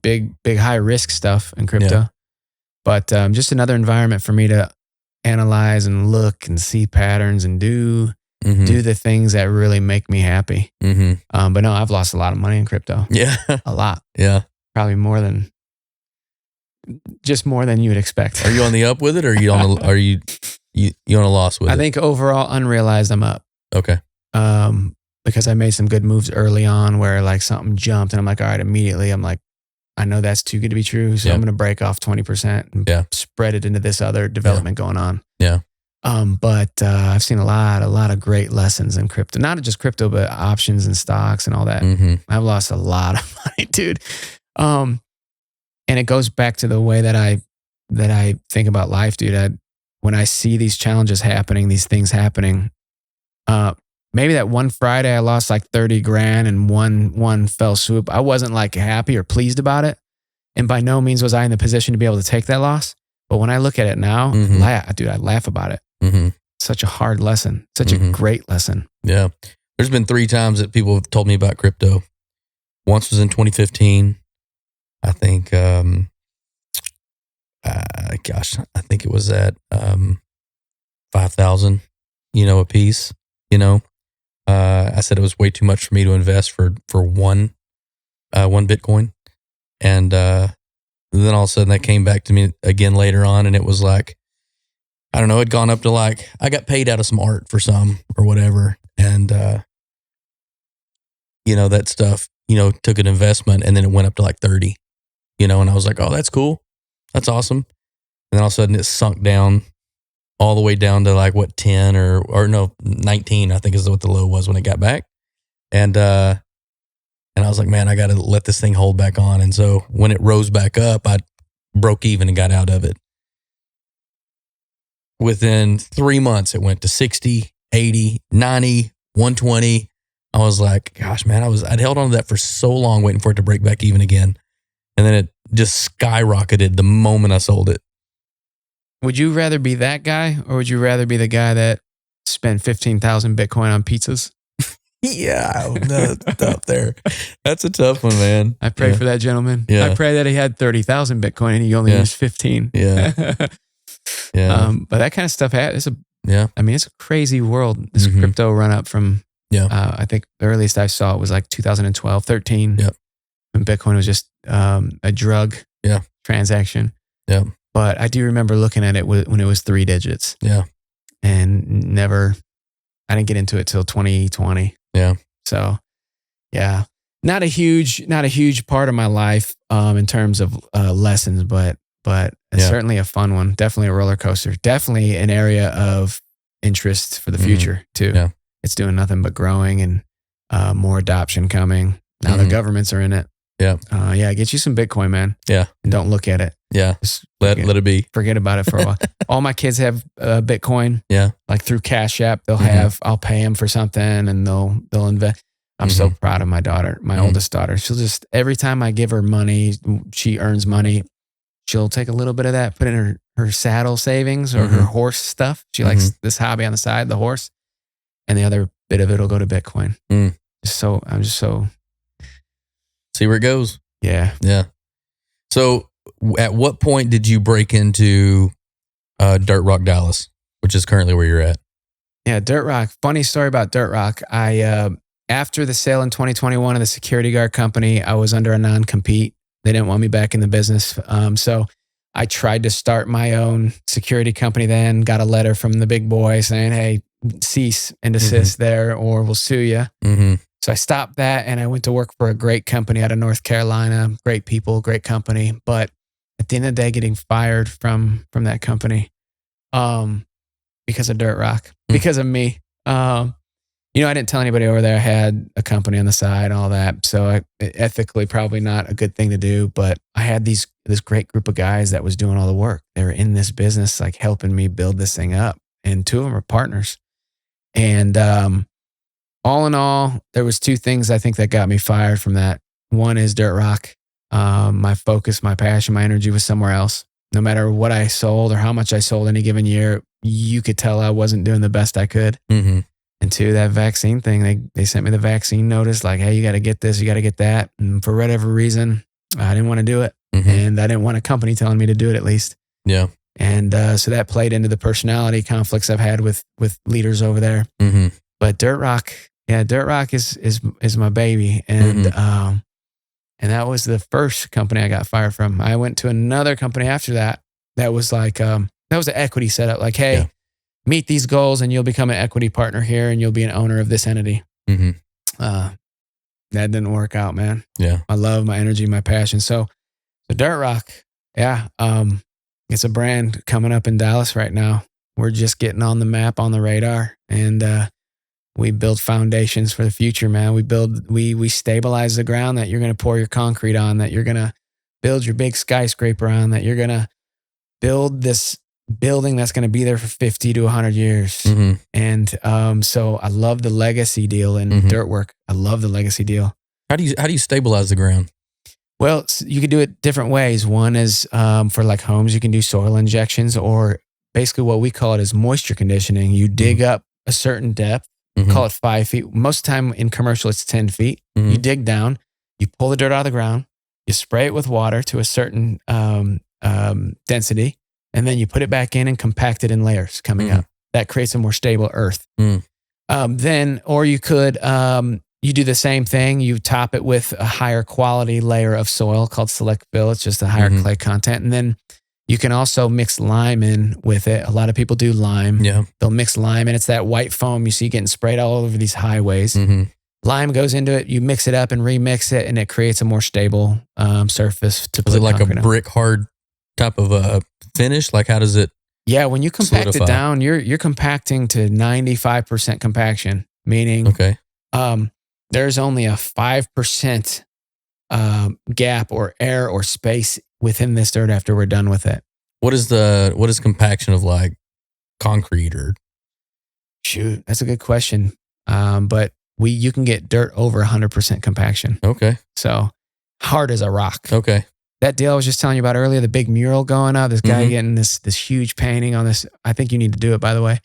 Big high risk stuff in crypto. Yeah. But just another environment for me to analyze and look and see patterns and do the things that really make me happy. But no, I've lost a lot of money in crypto. Yeah. A lot. Yeah. Probably more than you would expect. Are you on the up with it, or are you on a loss with it? I think overall unrealized I'm up. Okay. Because I made some good moves early on where like something jumped and I'm like, all right, immediately I'm like, I know that's too good to be true. So I'm going to break off 20% and spread it into this other development going on. Yeah. But I've seen a lot of great lessons in crypto, not just crypto, but options and stocks and all that. I've lost a lot of money, dude. Um, and it goes back to the way that I think about life, dude. When I see these challenges happening, these things happening, uh, maybe that one Friday I lost like 30 grand in one fell swoop. I wasn't like happy or pleased about it. And by no means was I in the position to be able to take that loss. But when I look at it now, I laugh about it. Such a hard lesson, such a great lesson. Yeah. There's been 3 times that people have told me about crypto. Once was in 2015. I think, I think it was at 5,000, a piece, I said it was way too much for me to invest for one Bitcoin. And then all of a sudden that came back to me again later on, and it was like, I don't know, it'd gone up to like, I got paid out of some art for some or whatever. And, that stuff, took an investment, and then it went up to like 30, and I was like, oh, that's cool. That's awesome. And then all of a sudden it sunk down all the way down to like what, 10 or no, 19, I think is what the low was when it got back. And I was like, man, I got to let this thing hold back on. And so when it rose back up, I broke even and got out of it. Within 3 months, it went to 60, 80, 90, 120. I was like, gosh, man, I'd held on to that for so long waiting for it to break back even again. And then it just skyrocketed the moment I sold it. Would you rather be that guy, or would you rather be the guy that spent 15,000 Bitcoin on pizzas? Yeah, that's up there. That's a tough one, man. I pray for that gentleman. Yeah. I pray that he had 30,000 Bitcoin and he only used 15. Yeah. Yeah. But that kind of stuff, it's a crazy world. This Mm-hmm. crypto run up from, I think the earliest I saw it was like 2012, 13. Yep. When Bitcoin was just a drug transaction. Yeah. But I do remember looking at it when it was 3 digits. Yeah. And I didn't get into it till 2020. Yeah. So, yeah, not a huge part of my life in terms of lessons, but it's certainly a fun one. Definitely a roller coaster. Definitely an area of interest for the future too. Yeah. It's doing nothing but growing, and more adoption coming. Now the governments are in it. Yeah. Get you some Bitcoin, man. Yeah. And don't look at it. Yeah. Just let it be. Forget about it for a while. All my kids have Bitcoin. Yeah. Like through Cash App, I'll pay them for something, and they'll invest. I'm so proud of my daughter, my oldest daughter. She'll just, every time I give her money, she earns money. She'll take a little bit of that, put in her saddle savings or her horse stuff. She likes this hobby on the side, the horse. And the other bit of it will go to Bitcoin. I'm just so. See where it goes. Yeah. Yeah. So at what point did you break into Dirt Rock Dallas, which is currently where you're at? Yeah, Dirt Rock. Funny story about Dirt Rock. I after the sale in 2021 of the security guard company, I was under a non-compete. They didn't want me back in the business. So I tried to start my own security company then, got a letter from the big boy saying, hey, cease and desist there or we'll sue you. So I stopped that and I went to work for a great company out of North Carolina. Great people, great company. But at the end of the day, getting fired from that company because of Dirt Rock, because of me. I didn't tell anybody over there I had a company on the side and all that. So ethically, probably not a good thing to do. But I had this great group of guys that was doing all the work. They were in this business, like helping me build this thing up. And 2 of them are partners. And all in all, there was 2 things I think that got me fired from that. One is Dirt Rock. My focus, my passion, my energy was somewhere else. No matter what I sold or how much I sold any given year, you could tell I wasn't doing the best I could. And 2, that vaccine thing, they sent me the vaccine notice like, hey, you got to get this, you got to get that. And for whatever reason, I didn't want to do it. And I didn't want a company telling me to do it at least. Yeah. And so that played into the personality conflicts I've had with leaders over there. But Dirt Rock is my baby. And and that was the first company I got fired from. I went to another company after that. That was like that was an equity setup. Like, hey, meet these goals and you'll become an equity partner here and you'll be an owner of this entity. That didn't work out, man. Yeah. My love, my energy, my passion. So Dirt Rock, it's a brand coming up in Dallas right now We're just getting on the map, on the radar, and we build foundations for the future, man. We stabilize the ground that you're going to pour your concrete on, that you're going to build your big skyscraper on, that you're going to build this building that's going to be there for 50 to 100 years. And so I love the legacy deal in dirt work. I love the legacy deal. How do you stabilize the ground? Well, you can do it different ways. One is for like homes, you can do soil injections, or basically what we call it is moisture conditioning. You dig up a certain depth, call it 5 feet. Most of the time in commercial, it's 10 feet. You dig down, you pull the dirt out of the ground, you spray it with water to a certain density, and then you put it back in and compact it in layers coming up. That creates a more stable earth. Or you could, you do the same thing. You top it with a higher quality layer of soil called select fill. It's just a higher clay content. And then you can also mix lime in with it. A lot of people do lime. Yeah. They'll mix lime, and it's that white foam you see getting sprayed all over these highways. Lime goes into it. You mix it up and remix it, and it creates a more stable surface to put. Is it like a on. brick hard type of a finish? Like how does it? Yeah, when you compact solidify? it down, you're compacting to 95% compaction, meaning there's only a 5% gap or air or space within this dirt after we're done with it. What is compaction of like concrete or? Shoot, that's a good question. But you can get dirt over 100% compaction. Okay. So hard as a rock. Okay. That deal I was just telling you about earlier, the big mural going up, this guy getting this huge painting on this. I think you need to do it, by the way.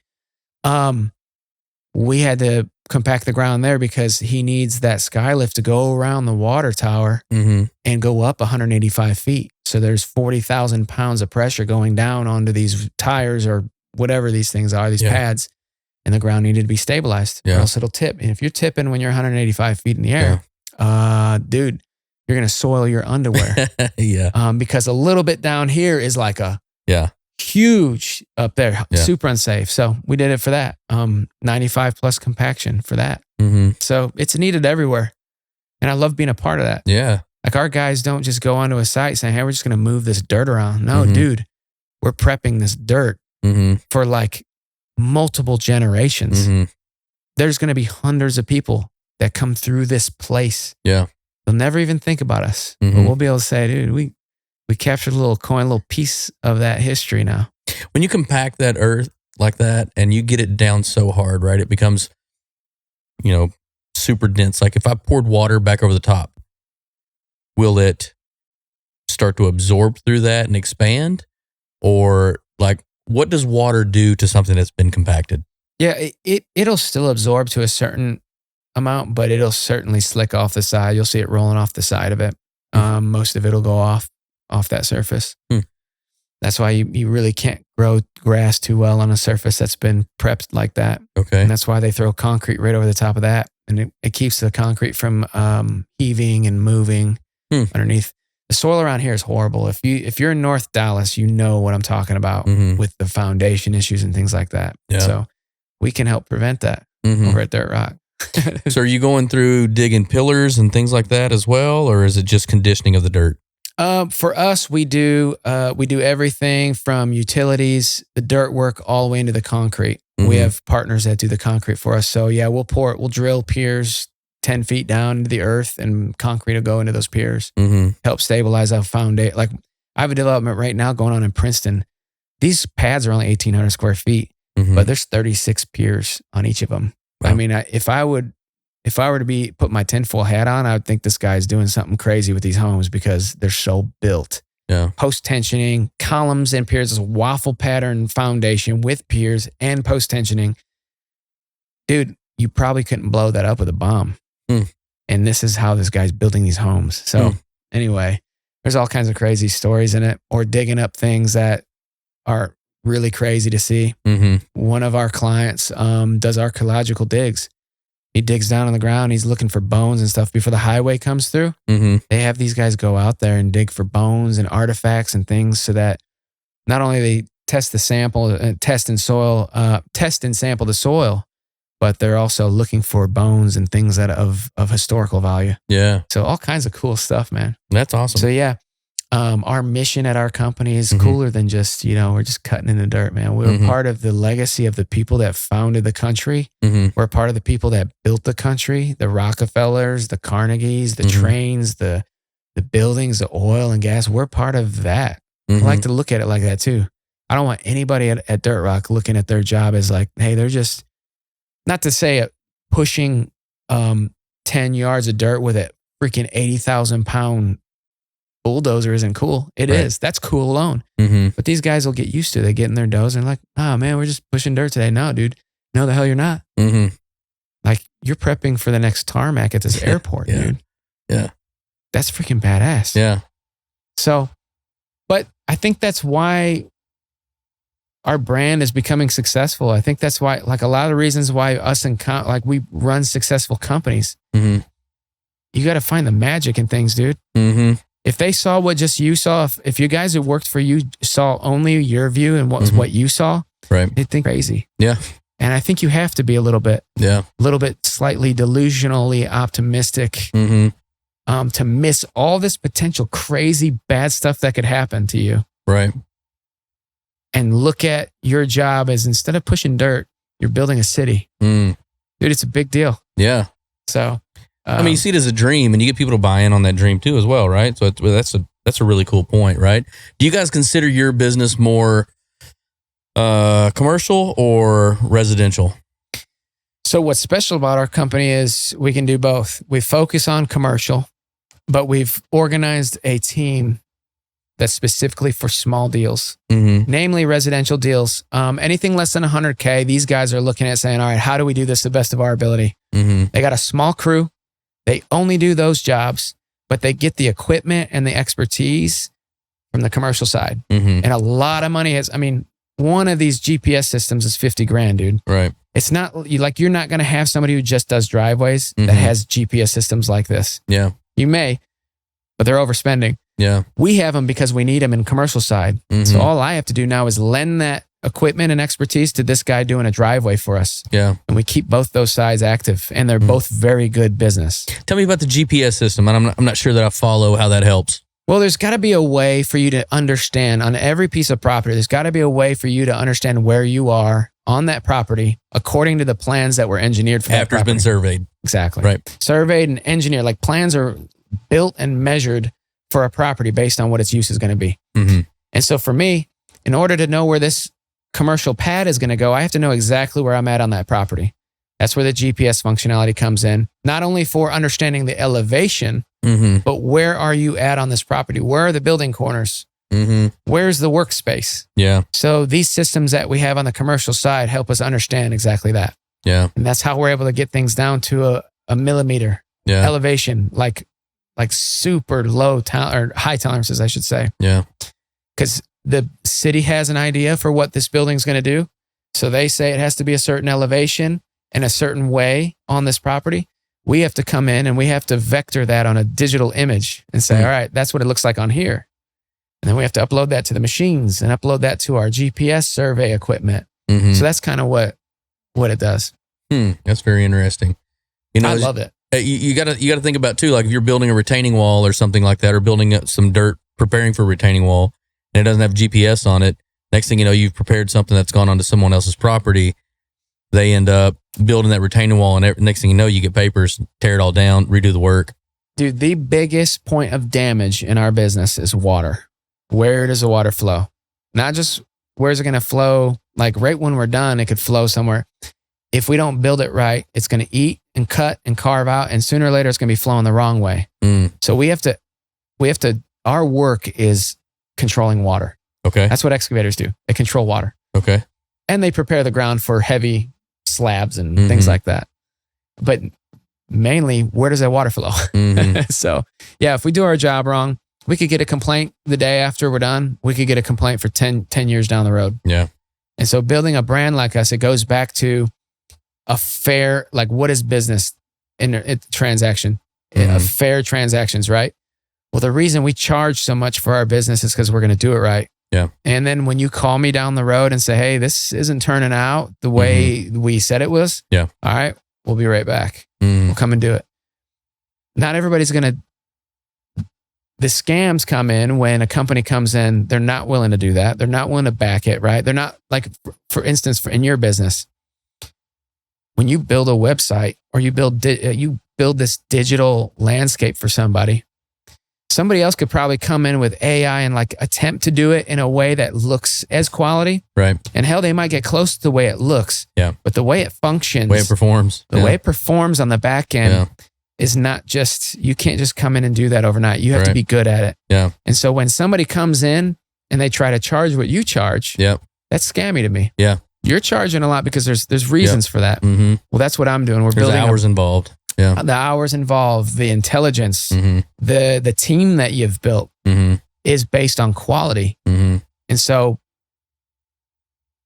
We had to compact the ground there because he needs that skylift to go around the water tower and go up 185 feet. So there's 40,000 pounds of pressure going down onto these tires or whatever these things are, these pads, and the ground needed to be stabilized or else it'll tip. And if you're tipping when you're 185 feet in the air, dude, you're going to soil your underwear. Because a little bit down here is like a huge up there, super unsafe. So we did it for that. 95 plus compaction for that. So it's needed everywhere. And I love being a part of that. Yeah. Like our guys don't just go onto a site saying, hey, we're just going to move this dirt around. No, dude, we're prepping this dirt for like multiple generations. There's going to be hundreds of people that come through this place. Yeah. They'll never even think about us. But we'll be able to say, dude, we captured a little coin, a little piece of that history now. When you compact that earth like that and you get it down so hard, right, it becomes, super dense. Like if I poured water back over the top, will it start to absorb through that and expand? Or like, what does water do to something that's been compacted? Yeah, it'll still absorb to a certain amount, but it'll certainly slick off the side. You'll see it rolling off the side of it. Most of it'll go off that surface. That's why you really can't grow grass too well on a surface that's been prepped like that. Okay. And that's why they throw concrete right over the top of that. And it keeps the concrete from heaving and moving underneath. The soil around here is horrible. If you're in North Dallas, you know what I'm talking about with the foundation issues and things like that. Yeah. So we can help prevent that over at Dirt Rock. So are you going through digging pillars and things like that as well? Or is it just conditioning of the dirt? For us, we do everything from utilities, the dirt work, all the way into the concrete. We have partners that do the concrete for us. So yeah, we'll drill piers 10 feet down into the earth, and concrete will go into those piers, help stabilize our foundation. Like I have a development right now going on in Princeton. These pads are only 1,800 square feet, but there's 36 piers on each of them. Wow. I mean, if I were to put my tinfoil hat on, I would think this guy's doing something crazy with these homes because they're so built. Yeah. Post-tensioning, columns and piers, is a waffle pattern foundation with piers and post-tensioning. Dude, you probably couldn't blow that up with a bomb. And this is how this guy's building these homes. So anyway, there's all kinds of crazy stories in it, or digging up things that are really crazy to see. One of our clients does archaeological digs. He digs down on the ground. He's looking for bones and stuff before the highway comes through. They have these guys go out there and dig for bones and artifacts and things so that not only they test the sample, test and sample the soil, but they're also looking for bones and things that of historical value. Yeah. So all kinds of cool stuff, man. That's awesome. So yeah, our mission at our company is Mhm. cooler than just, we're just cutting in the dirt, man. We're Mhm. part of the legacy of the people that founded the country. Mhm. We're part of the people that built the country, the Rockefellers, the Carnegies, the Mhm. trains, the buildings, the oil and gas. We're part of that. I Mhm. like to look at it like that too. I don't want anybody at Dirt Rock looking at their job as like, hey, they're just, not to say it, pushing 10 yards of dirt with a freaking 80,000 pound bulldozer isn't cool. It Right. is. That's cool alone. Mhm. But these guys will get used to it. They get in their dozer and like, oh man, we're just pushing dirt today. No, dude. No, the hell you're not. Mhm. Like you're prepping for the next tarmac at this airport, Yeah. dude. Yeah. That's freaking badass. Yeah. So, but I think that's why our brand is becoming successful. I think that's why, like a lot of the reasons why us and like we run successful companies, Mhm. you got to find the magic in things, dude. Mhm. If they saw what just you saw, if you guys who worked for you saw only your view and Mhm. what you saw, Right. they'd think crazy. Yeah. And I think you have to be a little bit slightly delusionally optimistic Mhm. to miss all this potential crazy bad stuff that could happen to you. Right. And look at your job as instead of pushing dirt, you're building a city. Mm. Dude, it's a big deal. Yeah. So, I mean, you see it as a dream, and you get people to buy in on that dream too, as well, right? So that's a really cool point, right? Do you guys consider your business more commercial or residential? So what's special about our company is we can do both. We focus on commercial, but we've organized a team that's specifically for small deals, Mm-hmm. namely residential deals. Anything less than 100K, these guys are looking at saying, all right, how do we do this the best of our ability? Mm-hmm. They got a small crew. They only do those jobs, but they get the equipment and the expertise from the commercial side. Mm-hmm. And a lot of money one of these GPS systems is 50 grand, dude. Right. It's not like you're not going to have somebody who just does driveways that Mhm. has GPS systems like this. Yeah. You may, but they're overspending. Yeah. We have them because we need them in commercial side. Mhm. So all I have to do now is lend that equipment and expertise to this guy doing a driveway for us. Yeah. And we keep both those sides active, and they're both very good business. Tell me about the GPS system. And I'm not sure that I follow how that helps. Well, there's got to be a way for you to understand on every piece of property. There's got to be a way for you to understand where you are on that property according to the plans that were engineered for that After it's property. been surveyed. Exactly. Right. Surveyed and engineered. Like plans are built and measured for a property based on what its use is going to be. Mm-hmm. And so for me, in order to know where this commercial pad is going to go, I have to know exactly where I'm at on that property. That's where the GPS functionality comes in, not only for understanding the elevation, Mm-hmm. but where are you at on this property? Where are the building corners? Mm-hmm. Where's the workspace? Yeah. So these systems that we have on the commercial side help us understand exactly that. Yeah. And that's how we're able to get things down to a millimeter Yeah. elevation, like super low or high tolerances, I should say. Yeah. Because the city has an idea for what this building's going to do. So they say it has to be a certain elevation and a certain way on this property. We have to come in and we have to vector that on a digital image and say, all right, that's what it looks like on here. And then we have to upload that to the machines and upload that to our GPS survey equipment. Mm-hmm. So that's kind of what it does. That's very interesting. You know, I love it. You gotta think about too, like if you're building a retaining wall or something like that, or building some dirt, preparing for a retaining wall, and it doesn't have GPS on it. Next thing you know, you've prepared something that's gone onto someone else's property. They end up building that retaining wall, and next thing you know, you get papers, tear it all down, redo the work. Dude, the biggest point of damage in our business is water. Where does the water flow? Not just where's it going to flow? Like right when we're done, it could flow somewhere. If we don't build it right, it's going to eat and cut and carve out, and sooner or later, it's going to be flowing the wrong way. So we have to, our work is controlling water. Okay. That's what excavators do. They control water. Okay. And they prepare the ground for heavy slabs and Mhm. things like that. But mainly, where does that water flow? Mhm. So, yeah, if we do our job wrong, we could get a complaint the day after we're done. We could get a complaint for 10 years down the road. Yeah. And so building a brand like us, it goes back to a fair, like what is business in a transaction? A fair transactions, right? Well, the reason we charge so much for our business is because we're going to do it right. Yeah. And then when you call me down the road and say, hey, this isn't turning out the way we said it was. Yeah. All right, we'll be right back. Mm. We'll come and do it. Not everybody's going to the scams come in when a company comes in, they're not willing to do that. They're not willing to back it, right? They're not like, for instance, in your business, when you build a website or you build this digital landscape for somebody else could probably come in with AI and like attempt to do it in a way that looks as quality. Right. And hell, they might get close to the way it looks. Yeah. But the way it functions, way it performs, way it performs on the back end is not just, you can't just come in and do that overnight. You have to be good at it. Yeah. And so when somebody comes in and they try to charge what you charge, that's scammy to me. Yeah. You're charging a lot because there's reasons for that. Mm-hmm. Well, that's what I'm doing. There's building hours involved. Yeah. The hours involved, the intelligence, the team that you've built is based on quality. And so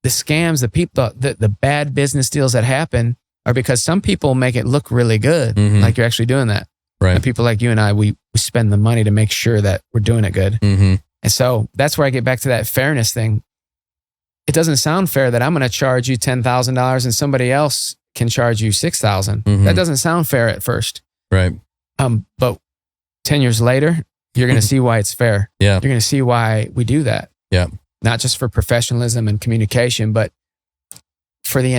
the scams, the people, the bad business deals that happen are because some people make it look really good, like you're actually doing that. Right. And people like you and I, we spend the money to make sure that we're doing it good. And so that's where I get back to that fairness thing. It doesn't sound fair that I'm going to charge you $10,000 and somebody else can charge you $6,000. That doesn't sound fair at first. Right. But 10 years later, you're going to see why it's fair. Yeah. You're going to see why we do that. Yeah. Not just for professionalism and communication, but for the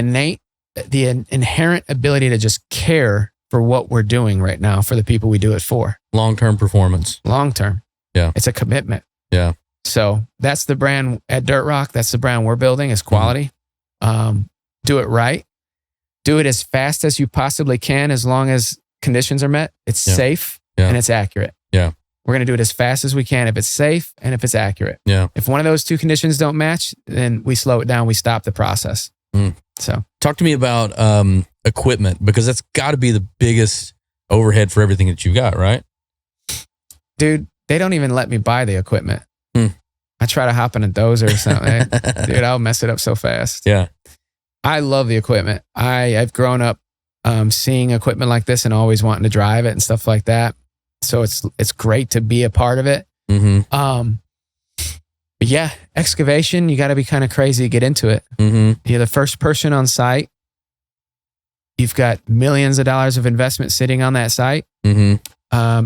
inherent ability to just care for what we're doing right now for the people we do it for. Long-term performance. Long-term. Yeah. It's a commitment. Yeah. So that's the brand at Dirt Rock. That's the brand we're building, is quality. Do it right. Do it as fast as you possibly can, as long as conditions are met. It's safe and it's accurate. Yeah. We're going to do it as fast as we can if it's safe and if it's accurate. Yeah. If one of those two conditions don't match, then we slow it down. We stop the process. So talk to me about equipment, because that's got to be the biggest overhead for everything that you've got, right? Dude, they don't even let me buy the equipment. I try to hop in a dozer or something. Dude, I'll mess it up so fast. Yeah. I love the equipment. I've grown up seeing equipment like this and always wanting to drive it and stuff like that. So it's great to be a part of it. But yeah, excavation, you got to be kind of crazy to get into it. You're the first person on site. You've got millions of dollars of investment sitting on that site. You're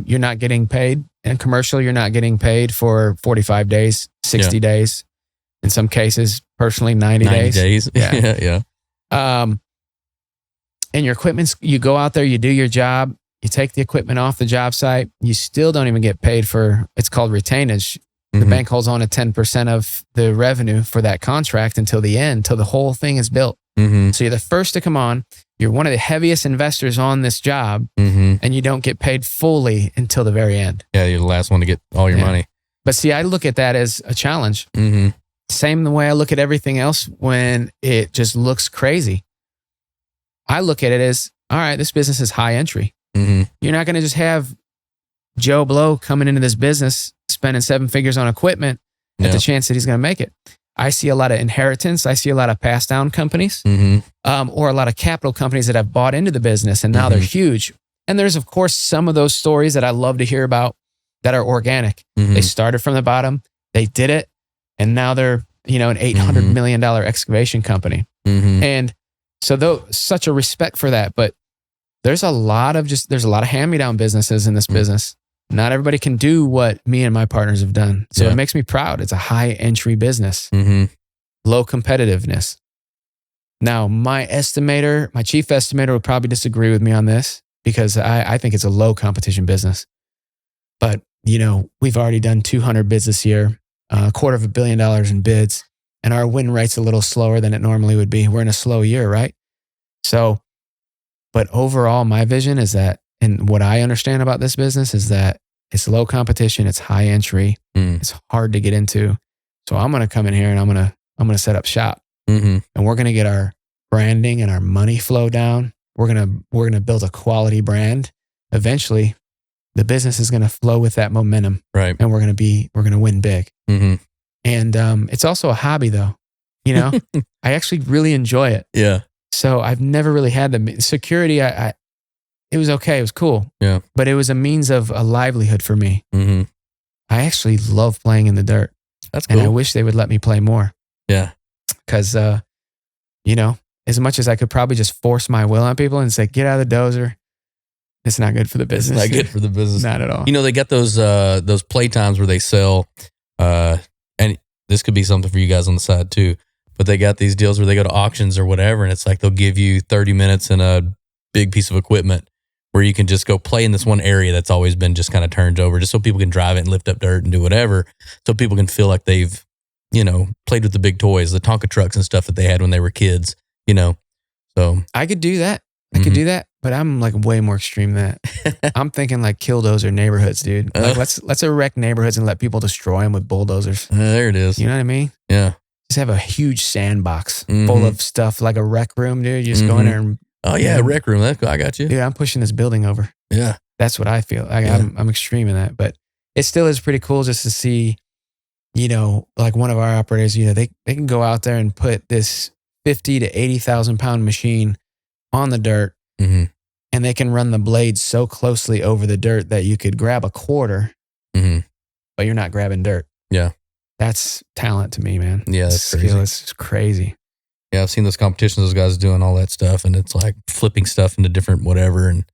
not getting paid. In commercial, you're not getting paid for 45 days, 60 days. In some cases, personally, 90 days. Yeah. And your equipment, you go out there, you do your job, you take the equipment off the job site, you still don't even get paid for, it's called retainage. The bank holds on to 10% of the revenue for that contract until the end, until the whole thing is built. So you're the first to come on. You're one of the heaviest investors on this job, and you don't get paid fully until the very end. Yeah, you're the last one to get all your money. But see, I look at that as a challenge. Same the way I look at everything else when it just looks crazy. I look at it as, all right, this business is high entry. You're not going to just have Joe Blow coming into this business, spending 7 figures on equipment at the chance that he's going to make it. I see a lot of inheritance. I see a lot of pass down companies or a lot of capital companies that have bought into the business and now they're huge. And there's, of course, some of those stories that I love to hear about that are organic. They started from the bottom, they did it, and now they're, an $800 million excavation company. And so though, such a respect for that, but there's a lot of hand-me-down businesses in this business. Not everybody can do what me and my partners have done. So it makes me proud. It's a high entry business, low competitiveness. Now, my chief estimator would probably disagree with me on this because I think it's a low competition business. But, we've already done 200 bids this year, $250 million in bids, and our win rate's a little slower than it normally would be. We're in a slow year, right? So, but overall, my vision is that, and what I understand about this business is that it's low competition, it's high entry, it's hard to get into. So I'm going to come in here and I'm going to set up shop, and we're going to get our branding and our money flow down. We're going to build a quality brand. Eventually, the business is going to flow with that momentum, right? And we're going to win big. And it's also a hobby, though. I actually really enjoy it. Yeah. So I've never really had the security. It was okay. It was cool. Yeah. But it was a means of a livelihood for me. I actually love playing in the dirt. That's cool. And I wish they would let me play more. Yeah. Because, as much as I could probably just force my will on people and say, get out of the dozer, It's not good for the It's business. not good for the business. Not at all. You know, they got those playtimes where they sell, and this could be something for you guys on the side too, but they got these deals where they go to auctions or whatever, and it's like they'll give you 30 minutes in a big piece of equipment where you can just go play in this one area that's always been just kind of turned over, just so people can drive it and lift up dirt and do whatever, so people can feel like they've, you know, played with the big toys, the Tonka trucks and stuff that they had when they were kids, you know. So I could do that. I could do that, but I'm like way more extreme than that. I'm thinking like killdozer neighborhoods, dude. Like let's erect neighborhoods and let people destroy them with bulldozers. There it is. You know what I mean? Yeah. Just have a huge sandbox full of stuff, like a rec room, dude. You just go in there and oh yeah, rec room. That's cool. I got you. Dude, I'm pushing this building over. Yeah. That's what I feel. I'm extreme in that, but it still is pretty cool just to see, you know, like one of our operators, you know, they can go out there and put this 50 to 80,000 pound machine on the dirt, and they can run the blades so closely over the dirt that you could grab a quarter, but you're not grabbing dirt. Yeah. That's talent to me, man. Yeah, that's skill crazy. is crazy. Yeah, I've seen those competitions, those guys doing all that stuff, and it's like flipping stuff into different whatever. And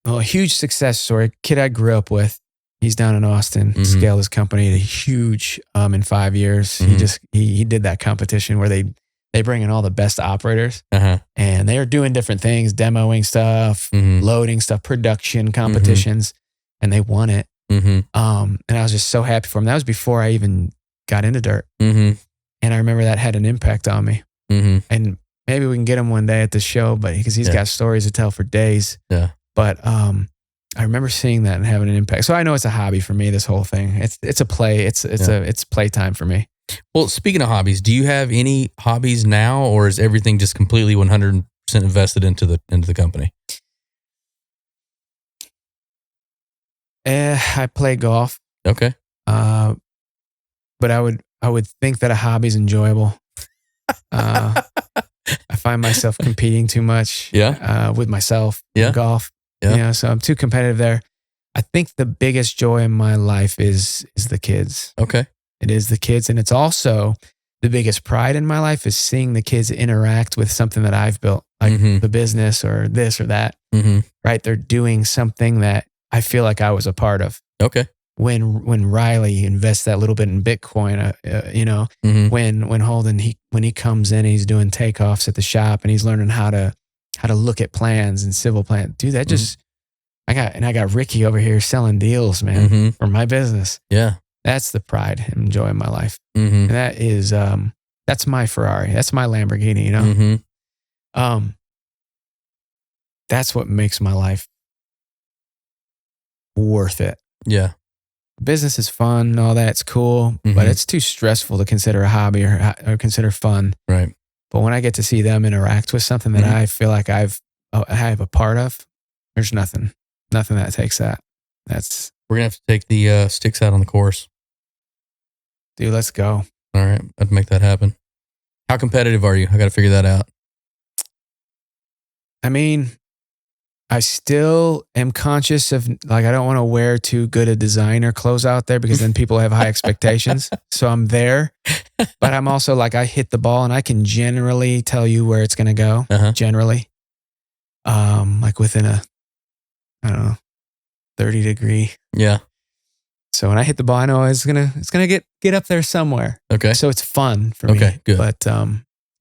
well, a huge success story. Kid I grew up with, he's down in Austin, scaled his company to huge in 5 years. He did that competition where they bring in all the best operators, and they are doing different things, demoing stuff, loading stuff, production competitions, and they won it. And I was just so happy for him. That was before I even got into dirt. And I remember that had an impact on me. And maybe we can get him one day at the show, but because he's got stories to tell for days. Yeah. But I remember seeing that and having an impact. So I know it's a hobby for me, this whole thing. It's a play. It's playtime for me. Well, speaking of hobbies, do you have any hobbies now, or is everything just completely 100% invested into the company? I play golf. Okay. But I would think that a hobby's enjoyable. I find myself competing too much. With myself. In golf. Yeah. You know, so I'm too competitive there. I think the biggest joy in my life is the kids. Okay. It is the kids, and it's also the biggest pride in my life is seeing the kids interact with something that I've built, like the business or this or that. Right? They're doing something that I feel like I was a part of. Okay. When Riley invests that little bit in Bitcoin, you know, when Holden when he comes in, and he's doing takeoffs at the shop, and he's learning how to look at plans and civil plan. Dude, that just I got Ricky over here selling deals, man, for my business. Yeah, that's the pride and joy in my life. And that is that's my Ferrari, that's my Lamborghini. You know, that's what makes my life worth it. Yeah. Business is fun and all that. It's cool, but it's too stressful to consider a hobby or consider fun. Right. But when I get to see them interact with something that I feel like I have a part of, there's nothing that takes that. We're going to have to take the sticks out on the course. Dude, let's go. All right. I'd make that happen. How competitive are you? I got to figure that out. I mean, I still am conscious of, like, I don't want to wear too good a designer clothes out there because then people have high expectations. So I'm there, but I'm also like, I hit the ball and I can generally tell you where it's going to go. Generally, like within I don't know, 30 degree. Yeah. So when I hit the ball, I know it's gonna get up there somewhere. Okay. So it's fun for me. Okay, good. But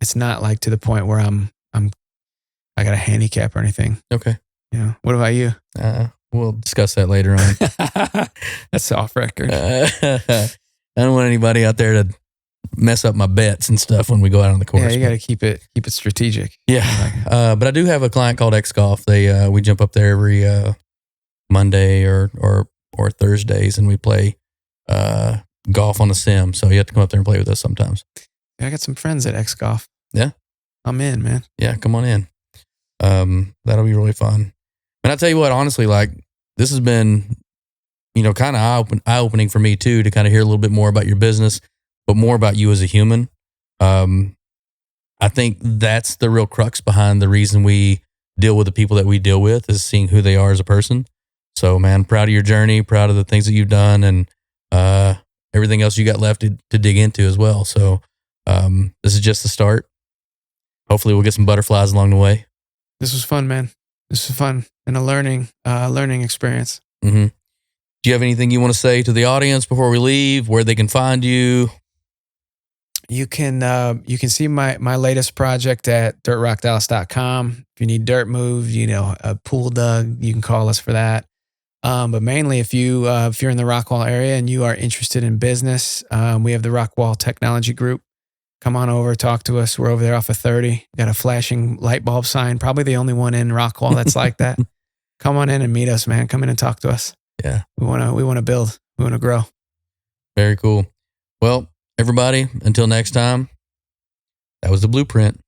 it's not like to the point where I got a handicap or anything. Okay. Yeah. What about you? We'll discuss that later on. That's off record. I don't want anybody out there to mess up my bets and stuff when we go out on the course. Yeah, you got to keep it strategic. Yeah. But I do have a client called X Golf. We jump up there every Monday or Thursdays, and we play golf on the sim. So you have to come up there and play with us sometimes. Yeah, I got some friends at X Golf. Yeah. I'm in, man. Yeah, come on in. That'll be really fun. And I'll tell you what, honestly, like, this has been, kind of eye-opening for me too, to kind of hear a little bit more about your business, but more about you as a human. I think that's the real crux behind the reason we deal with the people that we deal with, is seeing who they are as a person. So, man, proud of your journey, proud of the things that you've done, and everything else you got left to dig into as well. So this is just the start. Hopefully we'll get some butterflies along the way. This was fun, man. This was fun and a learning experience. Mm-hmm. Do you have anything you want to say to the audience before we leave? Where they can find you? You can see my latest project at dirtrockdallas.com. If you need dirt moved, a pool dug, you can call us for that. But mainly, if you're in the Rockwall area and you are interested in business, we have the Rockwall Technology Group. Come on over, talk to us. We're over there off of 30. Got a flashing light bulb sign, probably the only one in Rockwall that's like that. Come on in and meet us, man. Come in and talk to us. Yeah. We want to build. We want to grow. Very cool. Well, everybody, until next time, that was The Blueprint.